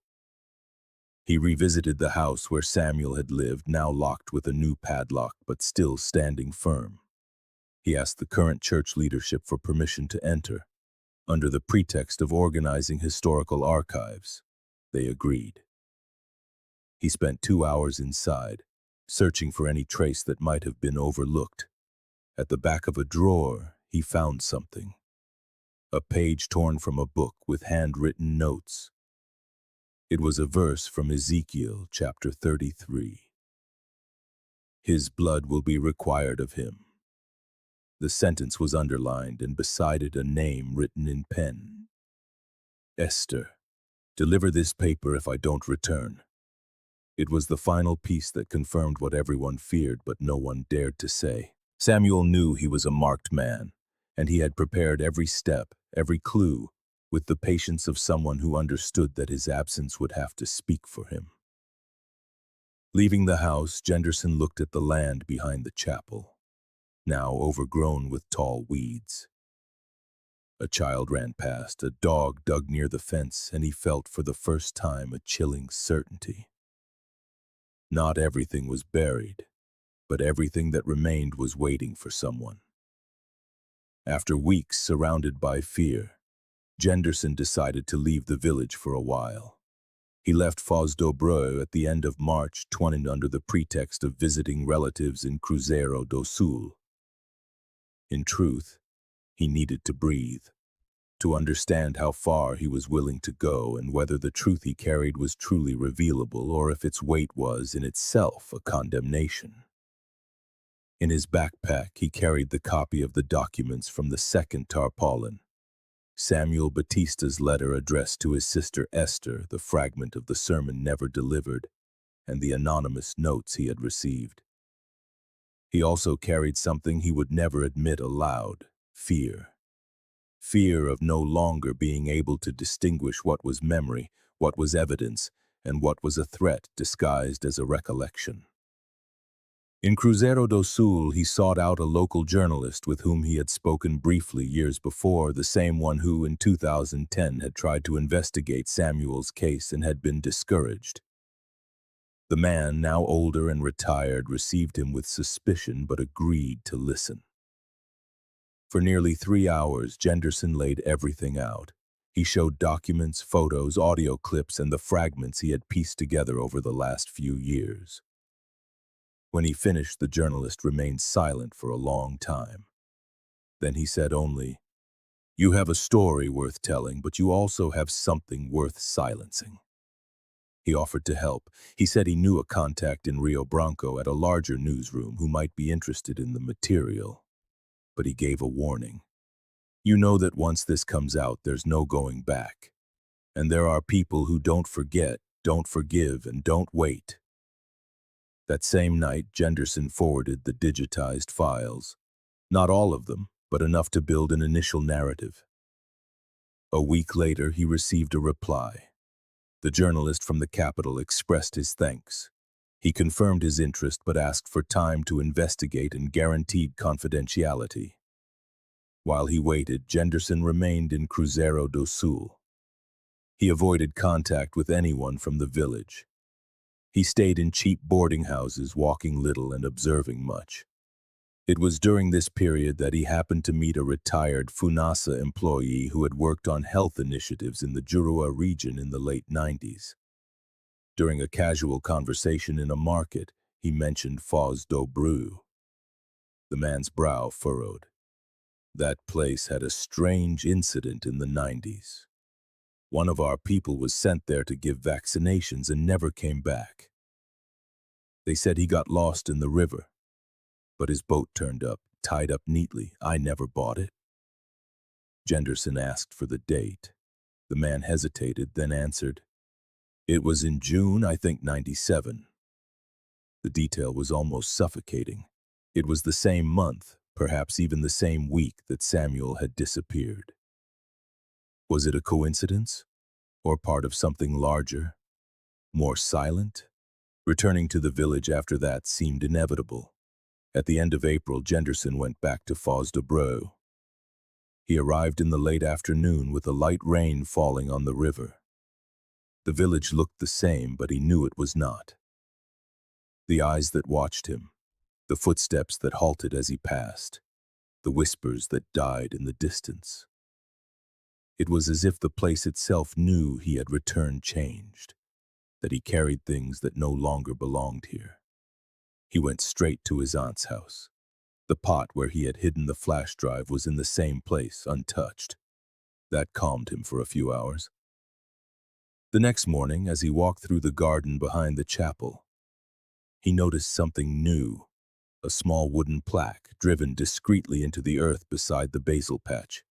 He revisited the house where Samuel had lived, now locked with a new padlock, but still standing firm. He asked the current church leadership for permission to enter, under the pretext of organizing historical archives. They agreed. He spent 2 hours inside, searching for any trace that might have been overlooked. At the back of a drawer, he found something. A page torn from a book with handwritten notes. It was a verse from Ezekiel chapter 33. His blood will be required of him. The sentence was underlined and beside it a name written in pen. Esther, deliver this paper if I don't return. It was the final piece that confirmed what everyone feared but no one dared to say. Samuel knew he was a marked man, and he had prepared every step, every clue, with the patience of someone who understood that his absence would have to speak for him. Leaving the house, Jenderson looked at the land behind the chapel, now overgrown with tall weeds. A child ran past, a dog dug near the fence, and he felt for the first time a chilling certainty. Not everything was buried, but everything that remained was waiting for someone. After weeks surrounded by fear, Jenderson decided to leave the village for a while. He left Breu at the end of March 20 under the pretext of visiting relatives in Cruzeiro do Sul. In truth, he needed to breathe, to understand how far he was willing to go and whether the truth he carried was truly revealable or if its weight was, in itself, a condemnation. In his backpack, he carried the copy of the documents from the second tarpaulin, Samuel Batista's letter addressed to his sister Esther, the fragment of the sermon never delivered, and the anonymous notes he had received. He also carried something he would never admit aloud: fear. Fear of no longer being able to distinguish what was memory, what was evidence, and what was a threat disguised as a recollection. In Cruzeiro do Sul, he sought out a local journalist with whom he had spoken briefly years before, the same one who, in 2010, had tried to investigate Samuel's case and had been discouraged. The man, now older and retired, received him with suspicion but agreed to listen. For nearly 3 hours, Jenderson laid everything out. He showed documents, photos, audio clips, and the fragments he had pieced together over the last few years. When he finished, the journalist remained silent for a long time. Then he said only, "You have a story worth telling, but you also have something worth silencing." He offered to help. He said he knew a contact in Rio Branco at a larger newsroom who might be interested in the material. But he gave a warning. "You know that once this comes out, there's no going back. And there are people who don't forget, don't forgive, and don't wait." That same night, Jenderson forwarded the digitized files. Not all of them, but enough to build an initial narrative. A week later, he received a reply. The journalist from the capital expressed his thanks. He confirmed his interest but asked for time to investigate and guaranteed confidentiality. While he waited, Jenderson remained in Cruzeiro do Sul. He avoided contact with anyone from the village. He stayed in cheap boarding houses, walking little and observing much. It was during this period that he happened to meet a retired FUNASA employee who had worked on health initiatives in the Juruá region in the late 90s. During a casual conversation in a market, he mentioned Foz do Breu. The man's brow furrowed. That place had a strange incident in the 90s. One of our people was sent there to give vaccinations and never came back. They said he got lost in the river, but his boat turned up, tied up neatly. I never bought it. Jenderson asked for the date. The man hesitated, then answered, "It was in June, I think 97. The detail was almost suffocating. It was the same month, perhaps even the same week, that Samuel had disappeared. Was it a coincidence? Or part of something larger? More silent? Returning to the village after that seemed inevitable. At the end of April, Jenderson went back to Foz do Breu. He arrived in the late afternoon with a light rain falling on the river. The village looked the same, but he knew it was not. The eyes that watched him, the footsteps that halted as he passed, the whispers that died in the distance. It was as if the place itself knew he had returned changed, that he carried things that no longer belonged here. He went straight to his aunt's house. The pot where he had hidden the flash drive was in the same place, untouched. That calmed him for a few hours. The next morning, as he walked through the garden behind the chapel, he noticed something new, a small wooden plaque driven discreetly into the earth beside the basil patch.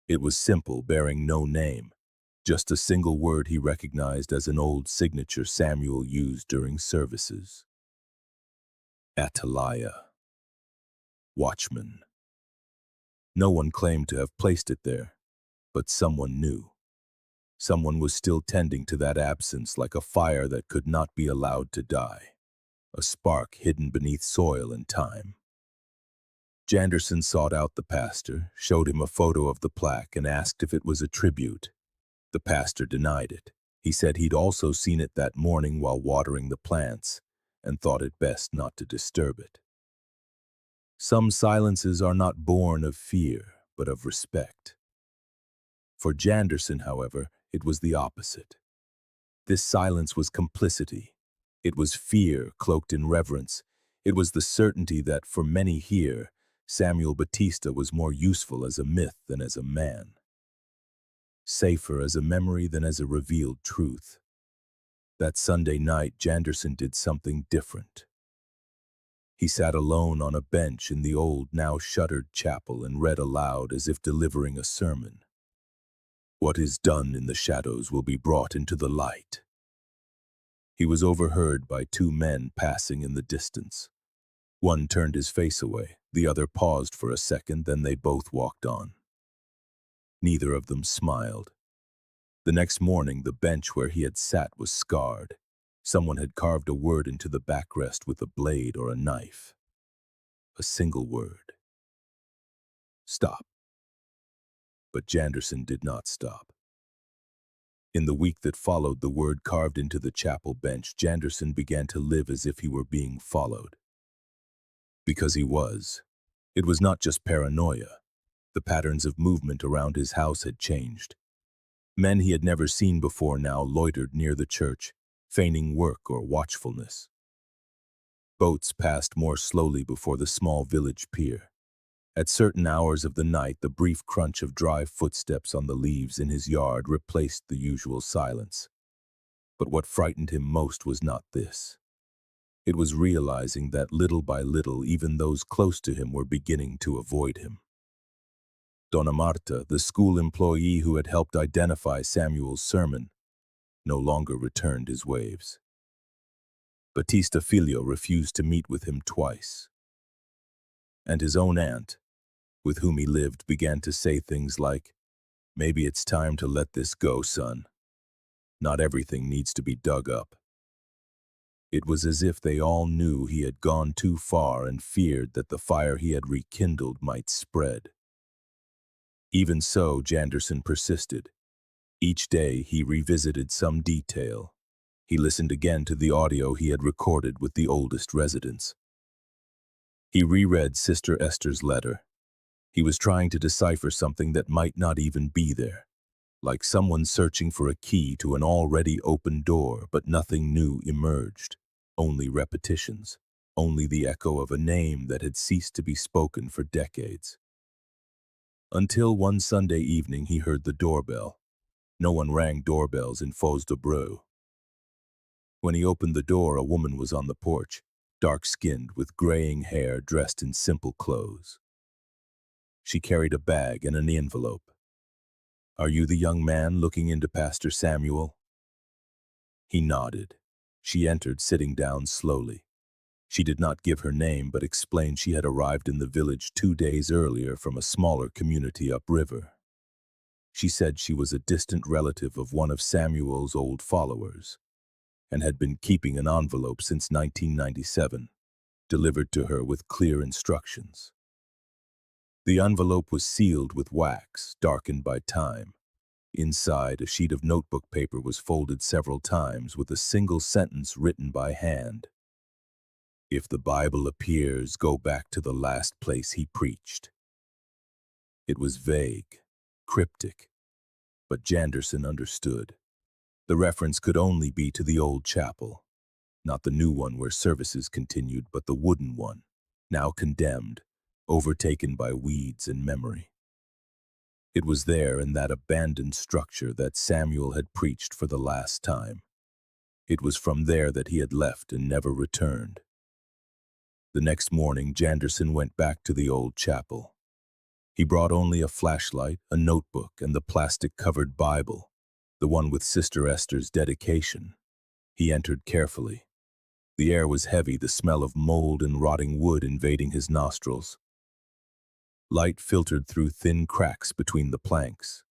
It was simple, bearing no name, just a single word he recognized as an old signature Samuel used during services. Atalaya. Watchman. No one claimed to have placed it there, but someone knew. Someone was still tending to that absence like a fire that could not be allowed to die, a spark hidden beneath soil and time. Janderson sought out the pastor, showed him a photo of the plaque, and asked if it was a tribute. The pastor denied it. He said he'd also seen it that morning while watering the plants, and thought it best not to disturb it. Some silences are not born of fear, but of respect. For Janderson, however, it was the opposite. This silence was complicity. It was fear cloaked in reverence. It was the certainty that, for many here, Samuel Batista was more useful as a myth than as a man. Safer as a memory than as a revealed truth. That Sunday night, Janderson did something different. He sat alone on a bench in the old, now shuttered chapel and read aloud as if delivering a sermon. What is done in the shadows will be brought into the light. He was overheard by two men passing in the distance. One turned his face away, the other paused for a second, then they both walked on. Neither of them smiled. The next morning, the bench where he had sat was scarred. Someone had carved a word into the backrest with a blade or a knife. A single word. Stop. But Janderson did not stop. In the week that followed the word carved into the chapel bench, Janderson began to live as if he were being followed. Because he was. It was not just paranoia. The patterns of movement around his house had changed. Men he had never seen before now loitered near the church, feigning work or watchfulness. Boats passed more slowly before the small village pier. At certain hours of the night, the brief crunch of dry footsteps on the leaves in his yard replaced the usual silence. But what frightened him most was not this. It was realizing that little by little, even those close to him were beginning to avoid him. Donna Marta, the school employee who had helped identify Samuel's sermon, no longer returned his waves. Batista Filho refused to meet with him twice. And his own aunt, with whom he lived, began to say things like, "Maybe it's time to let this go, son. Not everything needs to be dug up." It was as if they all knew he had gone too far and feared that the fire he had rekindled might spread. Even so, Janderson persisted. Each day he revisited some detail. He listened again to the audio he had recorded with the oldest residents. He reread Sister Esther's letter. He was trying to decipher something that might not even be there, like someone searching for a key to an already open door, but nothing new emerged. Only repetitions, only the echo of a name that had ceased to be spoken for decades. Until one Sunday evening he heard the doorbell. No one rang doorbells in Foz de Breu. When he opened the door, a woman was on the porch, dark-skinned, with graying hair, dressed in simple clothes. She carried a bag and an envelope. "Are you the young man looking into Pastor Samuel?" He nodded. She entered, sitting down slowly. She did not give her name, but explained she had arrived in the village 2 days earlier from a smaller community upriver. She said she was a distant relative of one of Samuel's old followers, and had been keeping an envelope since 1997, delivered to her with clear instructions. The envelope was sealed with wax, darkened by time. Inside, a sheet of notebook paper was folded several times with a single sentence written by hand. "If the Bible appears, go back to the last place he preached." It was vague, cryptic, but Janderson understood. The reference could only be to the old chapel, not the new one where services continued, but the wooden one, now condemned, overtaken by weeds and memory. It was there in that abandoned structure that Samuel had preached for the last time. It was from there that he had left and never returned. The next morning, Janderson went back to the old chapel. He brought only a flashlight, a notebook, and the plastic-covered Bible, the one with Sister Esther's dedication. He entered carefully. The air was heavy, the smell of mold and rotting wood invading his nostrils. Light filtered through thin cracks between the planks.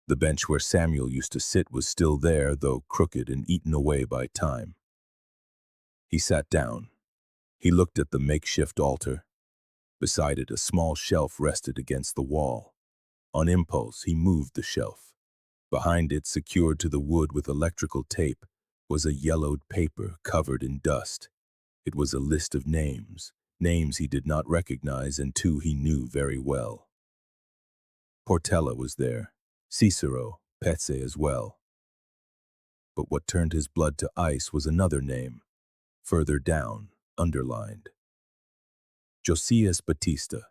The bench where Samuel used to sit was still there, though crooked and eaten away by time. He sat down. He looked at the makeshift altar. Beside it, a small shelf rested against the wall. On impulse, he moved the shelf. Behind it, secured to the wood with electrical tape, was a yellowed paper covered in dust. It was a list of names he did not recognize and two he knew very well. Portella was there, Cicero, Pezze as well. But what turned his blood to ice was another name, further down, underlined. Josias Batista.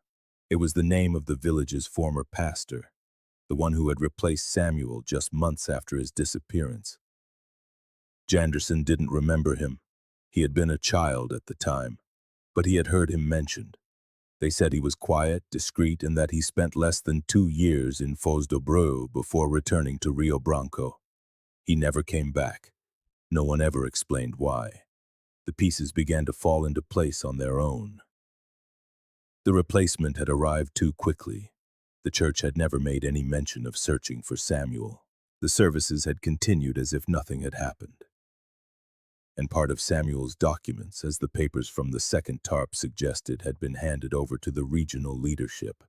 It was the name of the village's former pastor, the one who had replaced Samuel just months after his disappearance. Janderson didn't remember him. He had been a child at the time, but he had heard him mentioned. They said he was quiet, discreet, and that he spent less than 2 years in Foz do Breu before returning to Rio Branco. He never came back. No one ever explained why. The pieces began to fall into place on their own. The replacement had arrived too quickly. The church had never made any mention of searching for Samuel. The services had continued as if nothing had happened. And part of Samuel's documents, as the papers from the second TARP suggested, had been handed over to the regional leadership,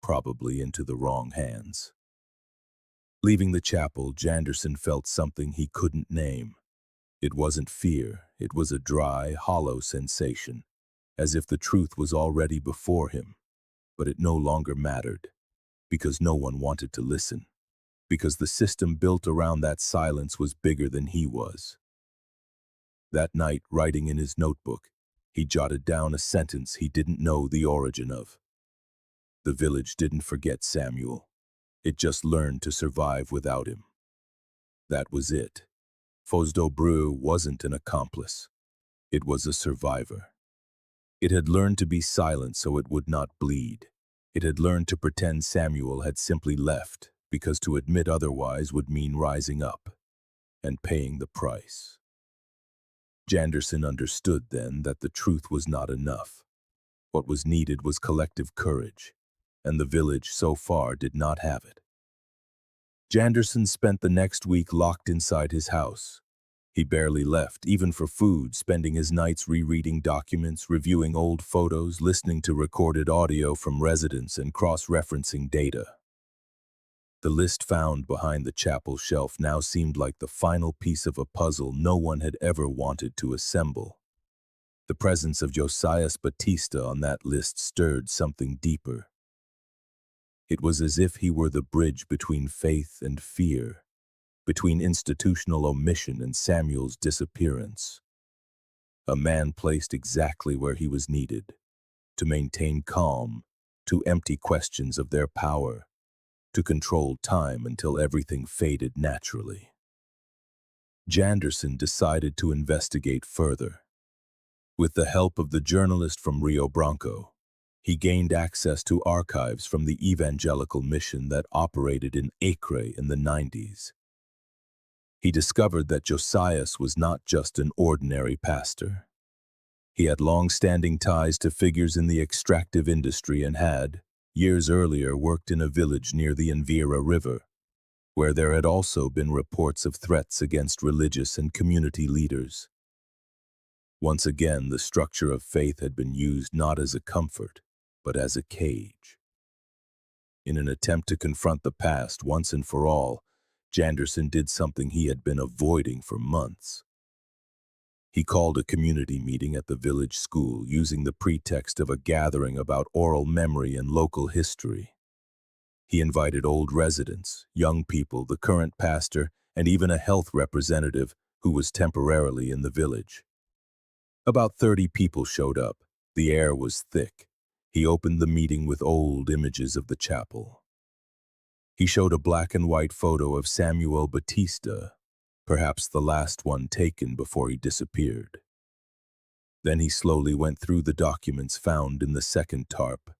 probably into the wrong hands. Leaving the chapel, Janderson felt something he couldn't name. It wasn't fear, it was a dry, hollow sensation, as if the truth was already before him. But it no longer mattered, because no one wanted to listen, because the system built around that silence was bigger than he was. That night, writing in his notebook, he jotted down a sentence he didn't know the origin of. The village didn't forget Samuel. It just learned to survive without him. That was it. Foz do Breu wasn't an accomplice. It was a survivor. It had learned to be silent so it would not bleed. It had learned to pretend Samuel had simply left, because to admit otherwise would mean rising up and paying the price. Janderson understood then that the truth was not enough. What was needed was collective courage, and the village so far did not have it. Janderson spent the next week locked inside his house. He barely left, even for food, spending his nights rereading documents, reviewing old photos, listening to recorded audio from residents, and cross-referencing data. The list found behind the chapel shelf now seemed like the final piece of a puzzle no one had ever wanted to assemble. The presence of Josias Batista on that list stirred something deeper. It was as if he were the bridge between faith and fear, between institutional omission and Samuel's disappearance. A man placed exactly where he was needed, to maintain calm, to empty questions of their power, to control time until everything faded naturally. Janderson decided to investigate further. With the help of the journalist from Rio Branco, he gained access to archives from the evangelical mission that operated in Acre in the 90s. He discovered that Josias was not just an ordinary pastor. He had long-standing ties to figures in the extractive industry and had, years earlier, worked in a village near the Envira River, where there had also been reports of threats against religious and community leaders. Once again, the structure of faith had been used not as a comfort, but as a cage. In an attempt to confront the past once and for all, Janderson did something he had been avoiding for months. He called a community meeting at the village school using the pretext of a gathering about oral memory and local history. He invited old residents, young people, the current pastor, and even a health representative who was temporarily in the village. About 30 people showed up. The air was thick. He opened the meeting with old images of the chapel. He showed a black and white photo of Samuel Batista, perhaps the last one taken before he disappeared. Then he slowly went through the documents found in the second tarp,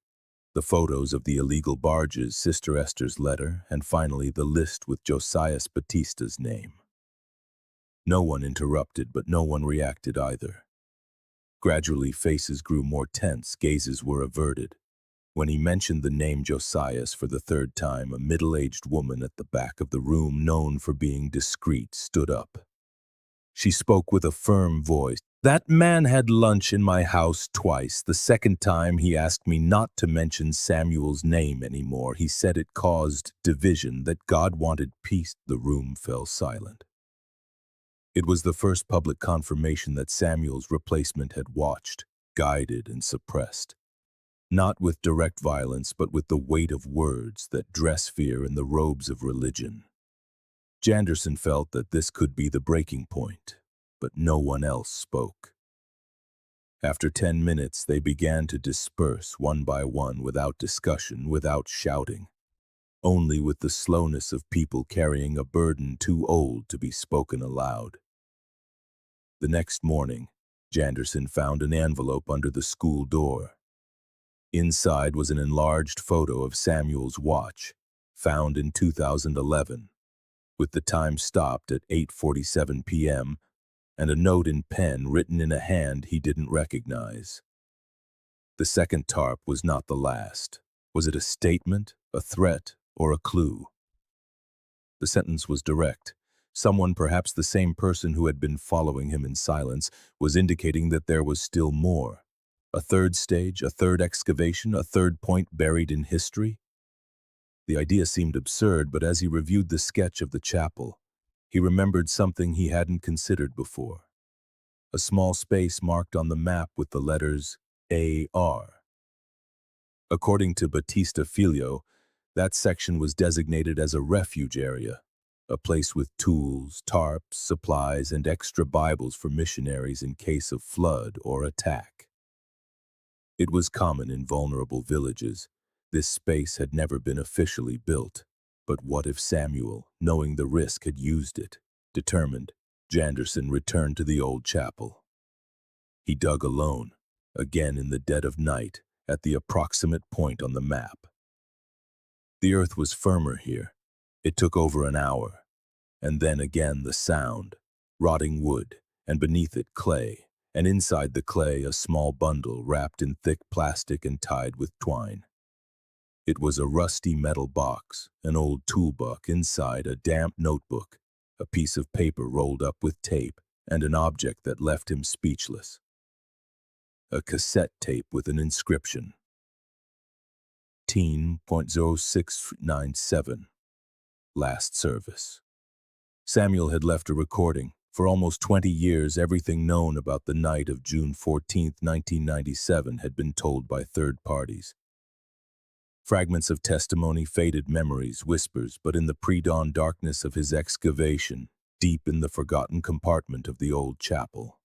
the photos of the illegal barges, Sister Esther's letter, and finally the list with Josias Batista's name. No one interrupted, but no one reacted either. Gradually, faces grew more tense, gazes were averted. When he mentioned the name Josias for the third time, a middle-aged woman at the back of the room, known for being discreet, stood up. She spoke with a firm voice. "That man had lunch in my house twice. The second time he asked me not to mention Samuel's name anymore. He said it caused division, that God wanted peace." The room fell silent. It was the first public confirmation that Samuel's replacement had watched, guided, and suppressed. Not with direct violence, but with the weight of words that dress fear in the robes of religion. Janderson felt that this could be the breaking point, but no one else spoke. After 10 minutes, they began to disperse one by one, without discussion, without shouting, only with the slowness of people carrying a burden too old to be spoken aloud. The next morning, Janderson found an envelope under the school door. Inside was an enlarged photo of Samuel's watch, found in 2011, with the time stopped at 8:47 p.m., and a note in pen written in a hand he didn't recognize. The second tarp was not the last. Was it a statement, a threat, or a clue? The sentence was direct. Someone, perhaps the same person who had been following him in silence, was indicating that there was still more. A third stage, a third excavation, a third point buried in history? The idea seemed absurd, but as he reviewed the sketch of the chapel, he remembered something he hadn't considered before. A small space marked on the map with the letters AR. According to Batista Filho, that section was designated as a refuge area, a place with tools, tarps, supplies, and extra Bibles for missionaries in case of flood or attack. It was common in vulnerable villages. This space had never been officially built. But what if Samuel, knowing the risk, had used it? Determined, Janderson returned to the old chapel. He dug alone, again in the dead of night, at the approximate point on the map. The earth was firmer here. It took over an hour. And then again the sound, rotting wood, and beneath it clay, and inside the clay a small bundle wrapped in thick plastic and tied with twine. It was a rusty metal box, an old toolbox, inside a damp notebook, a piece of paper rolled up with tape, and an object that left him speechless. A cassette tape with an inscription. 10.0697. Last service. Samuel had left a recording. For almost 20 years, everything known about the night of June 14, 1997 had been told by third parties. Fragments of testimony, faded memories, whispers, but in the pre-dawn darkness of his excavation, deep in the forgotten compartment of the old chapel,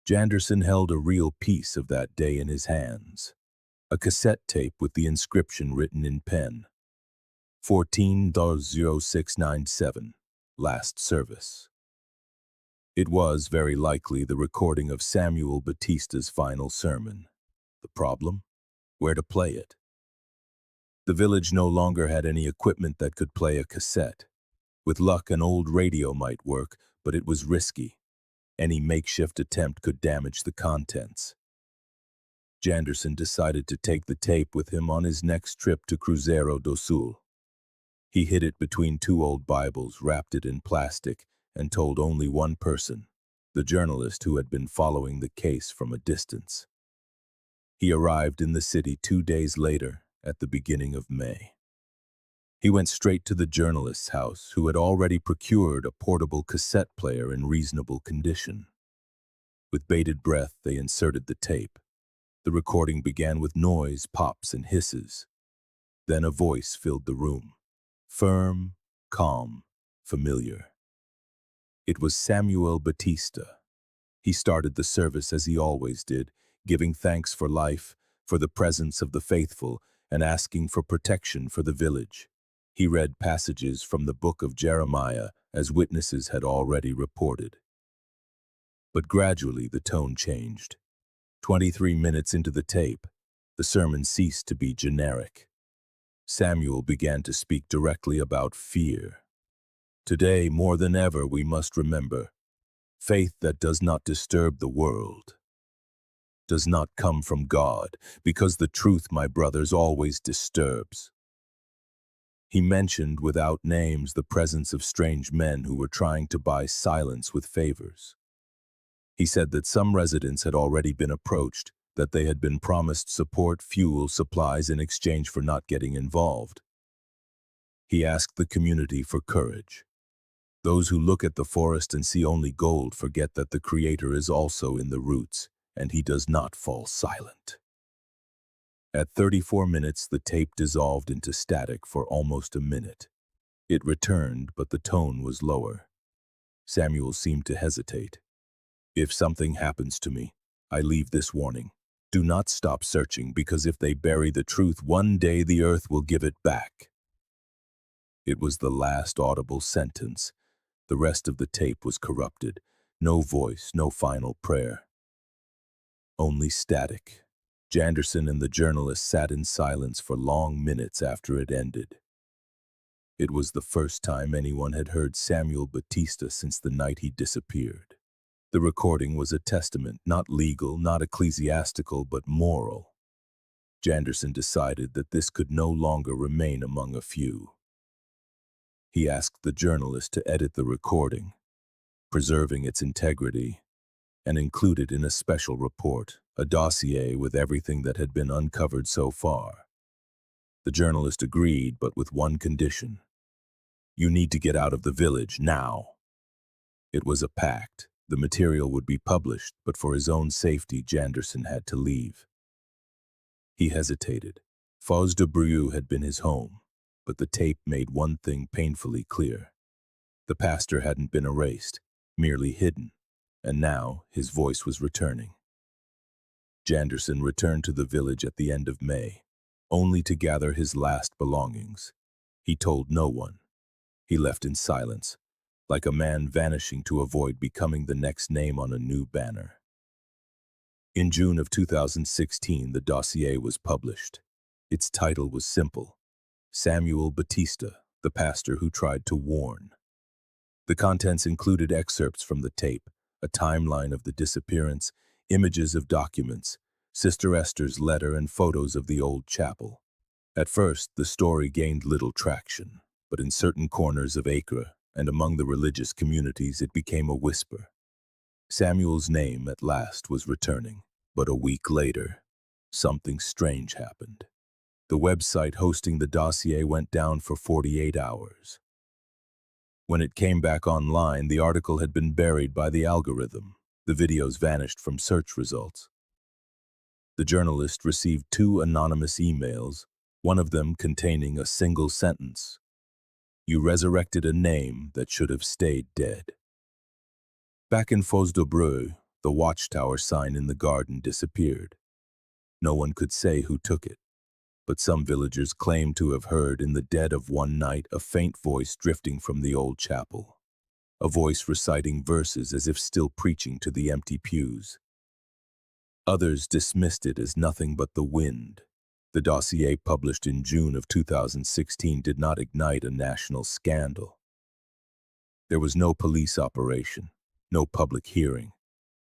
Janderson held a real piece of that day in his hands. A cassette tape with the inscription written in pen. 14.0697. Last service. It was very likely the recording of Samuel Batista's final sermon. The problem? Where to play it? The village no longer had any equipment that could play a cassette. With luck, an old radio might work, but it was risky. Any makeshift attempt could damage the contents. Janderson decided to take the tape with him on his next trip to Cruzeiro do Sul. He hid it between two old Bibles, wrapped it in plastic, and told only one person, the journalist who had been following the case from a distance. He arrived in the city 2 days later, at the beginning of May. He went straight to the journalist's house, who had already procured a portable cassette player in reasonable condition. With bated breath, they inserted the tape. The recording began with noise, pops, and hisses. Then a voice filled the room. Firm, calm, familiar. It was Samuel Batista. He started the service as he always did, giving thanks for life, for the presence of the faithful, and asking for protection for the village. He read passages from the book of Jeremiah, as witnesses had already reported. But gradually the tone changed. 23 minutes into the tape, the sermon ceased to be generic. Samuel began to speak directly about fear. Today, more than ever, we must remember, faith that does not disturb the world does not come from God, because the truth, my brothers, always disturbs. He mentioned without names the presence of strange men who were trying to buy silence with favors. He said that some residents had already been approached, that they had been promised support, fuel, supplies in exchange for not getting involved. He asked the community for courage. Those who look at the forest and see only gold forget that the Creator is also in the roots, and he does not fall silent. At 34 minutes, the tape dissolved into static for almost a minute. It returned, but the tone was lower. Samuel seemed to hesitate. If something happens to me, I leave this warning. Do not stop searching, because if they bury the truth, one day the earth will give it back. It was the last audible sentence. The rest of the tape was corrupted. No voice, no final prayer. Only static. Janderson and the journalist sat in silence for long minutes after it ended. It was the first time anyone had heard Samuel Batista since the night he disappeared. The recording was a testament, not legal, not ecclesiastical, but moral. Janderson decided that this could no longer remain among a few. He asked the journalist to edit the recording, preserving its integrity, and include it in a special report, a dossier with everything that had been uncovered so far. The journalist agreed, but with one condition. You need to get out of the village now. It was a pact. The material would be published, but for his own safety, Janderson had to leave. He hesitated. Foz de Breu had been his home, but the tape made one thing painfully clear. The pastor hadn't been erased, merely hidden, and now his voice was returning. Janderson returned to the village at the end of May, only to gather his last belongings. He told no one. He left in silence, like a man vanishing to avoid becoming the next name on a new banner. In June of 2016, the dossier was published. Its title was simple: Samuel Batista, the pastor who tried to warn. The contents included excerpts from the tape, a timeline of the disappearance, images of documents, Sister Esther's letter, and photos of the old chapel. At first, the story gained little traction, but in certain corners of Acre and among the religious communities it became a whisper. Samuel's name at last was returning, but a week later, something strange happened. The website hosting the dossier went down for 48 hours. When it came back online, the article had been buried by the algorithm. The videos vanished from search results. The journalist received 2 anonymous emails, one of them containing a single sentence: "You resurrected a name that should have stayed dead." Back in Foz de Breu, the watchtower sign in the garden disappeared. No one could say who took it, but some villagers claimed to have heard in the dead of one night a faint voice drifting from the old chapel, a voice reciting verses as if still preaching to the empty pews. Others dismissed it as nothing but the wind. The dossier published in June of 2016 did not ignite a national scandal. There was no police operation, no public hearing,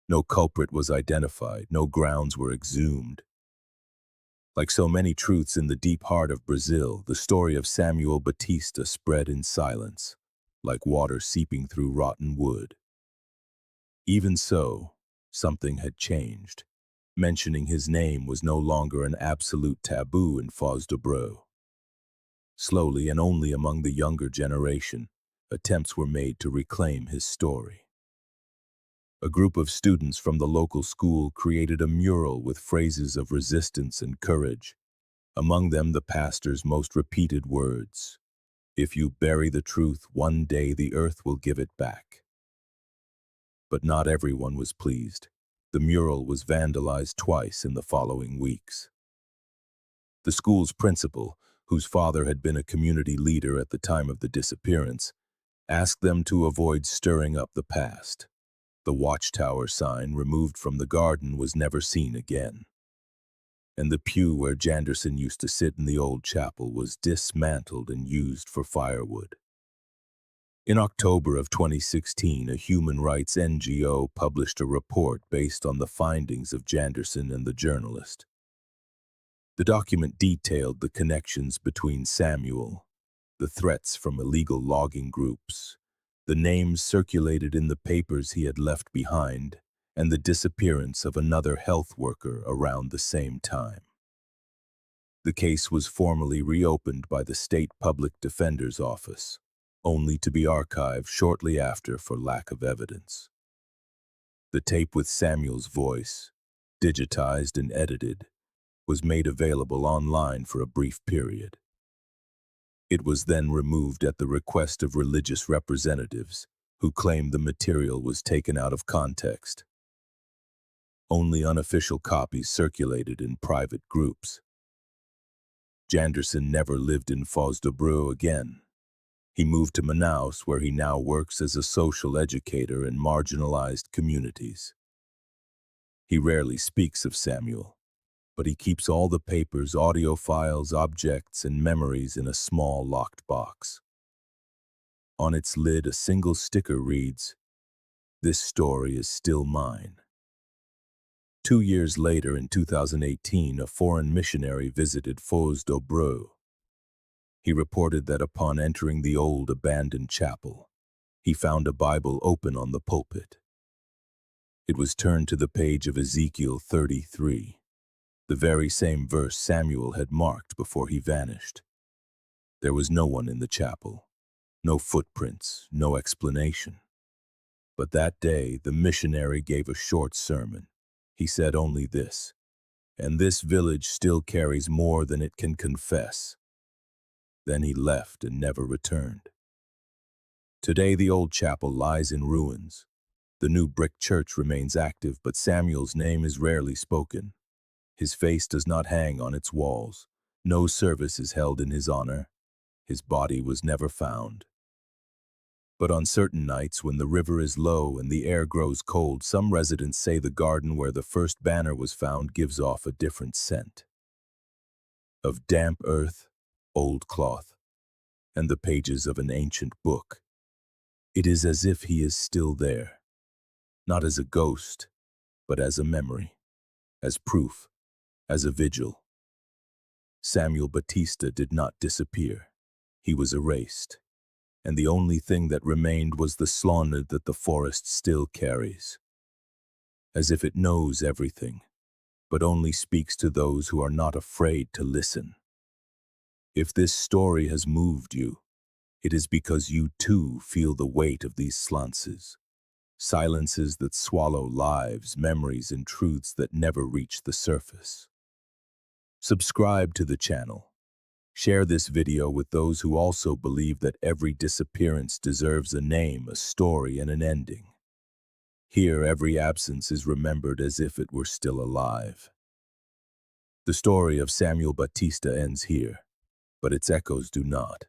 no culprit was identified, no grounds were exhumed. Like so many truths in the deep heart of Brazil, the story of Samuel Batista spread in silence, like water seeping through rotten wood. Even so, something had changed. Mentioning his name was no longer an absolute taboo in Foz de Breu. Slowly, and only among the younger generation, attempts were made to reclaim his story. A group of students from the local school created a mural with phrases of resistance and courage, among them the pastor's most repeated words, "If you bury the truth, one day the earth will give it back." But not everyone was pleased. The mural was vandalized twice in the following weeks. The school's principal, whose father had been a community leader at the time of the disappearance, asked them to avoid stirring up the past. The watchtower sign removed from the garden was never seen again. And the pew where Janderson used to sit in the old chapel was dismantled and used for firewood. In October of 2016, a human rights NGO published a report based on the findings of Janderson and the journalist. The document detailed the connections between Samuel, the threats from illegal logging groups, the names circulated in the papers he had left behind, and the disappearance of another health worker around the same time. The case was formally reopened by the State Public Defender's Office, only to be archived shortly after for lack of evidence. The tape with Samuel's voice, digitized and edited, was made available online for a brief period. It was then removed at the request of religious representatives, who claimed the material was taken out of context. Only unofficial copies circulated in private groups. Janderson never lived in Foz de Breu again. He moved to Manaus, where he now works as a social educator in marginalized communities. He rarely speaks of Samuel, but he keeps all the papers, audio files, objects, and memories in a small locked box. On its lid, a single sticker reads, "This story is still mine." 2 years later, in 2018, a foreign missionary visited Foz de Breu. He reported that upon entering the old abandoned chapel, he found a Bible open on the pulpit. It was turned to the page of Ezekiel 33. The very same verse Samuel had marked before he vanished. There was no one in the chapel, no footprints, no explanation. But that day, the missionary gave a short sermon. He said only this, "And this village still carries more than it can confess." Then he left and never returned. Today, the old chapel lies in ruins. The new brick church remains active, but Samuel's name is rarely spoken. His face does not hang on its walls. No service is held in his honor. His body was never found. But on certain nights when the river is low and the air grows cold, some residents say the garden where the first banner was found gives off a different scent. Of damp earth, old cloth, and the pages of an ancient book. It is as if he is still there, not as a ghost, but as a memory, as proof, as a vigil. Samuel Batista did not disappear. He was erased, and the only thing that remained was the slung that the forest still carries. As if it knows everything, but only speaks to those who are not afraid to listen. If this story has moved you, it is because you too feel the weight of these silences. Silences that swallow lives, memories, and truths that never reach the surface. Subscribe to the channel. Share this video with those who also believe that every disappearance deserves a name, a story, and an ending. Here, every absence is remembered as if it were still alive. The story of Samuel Batista ends here, but its echoes do not.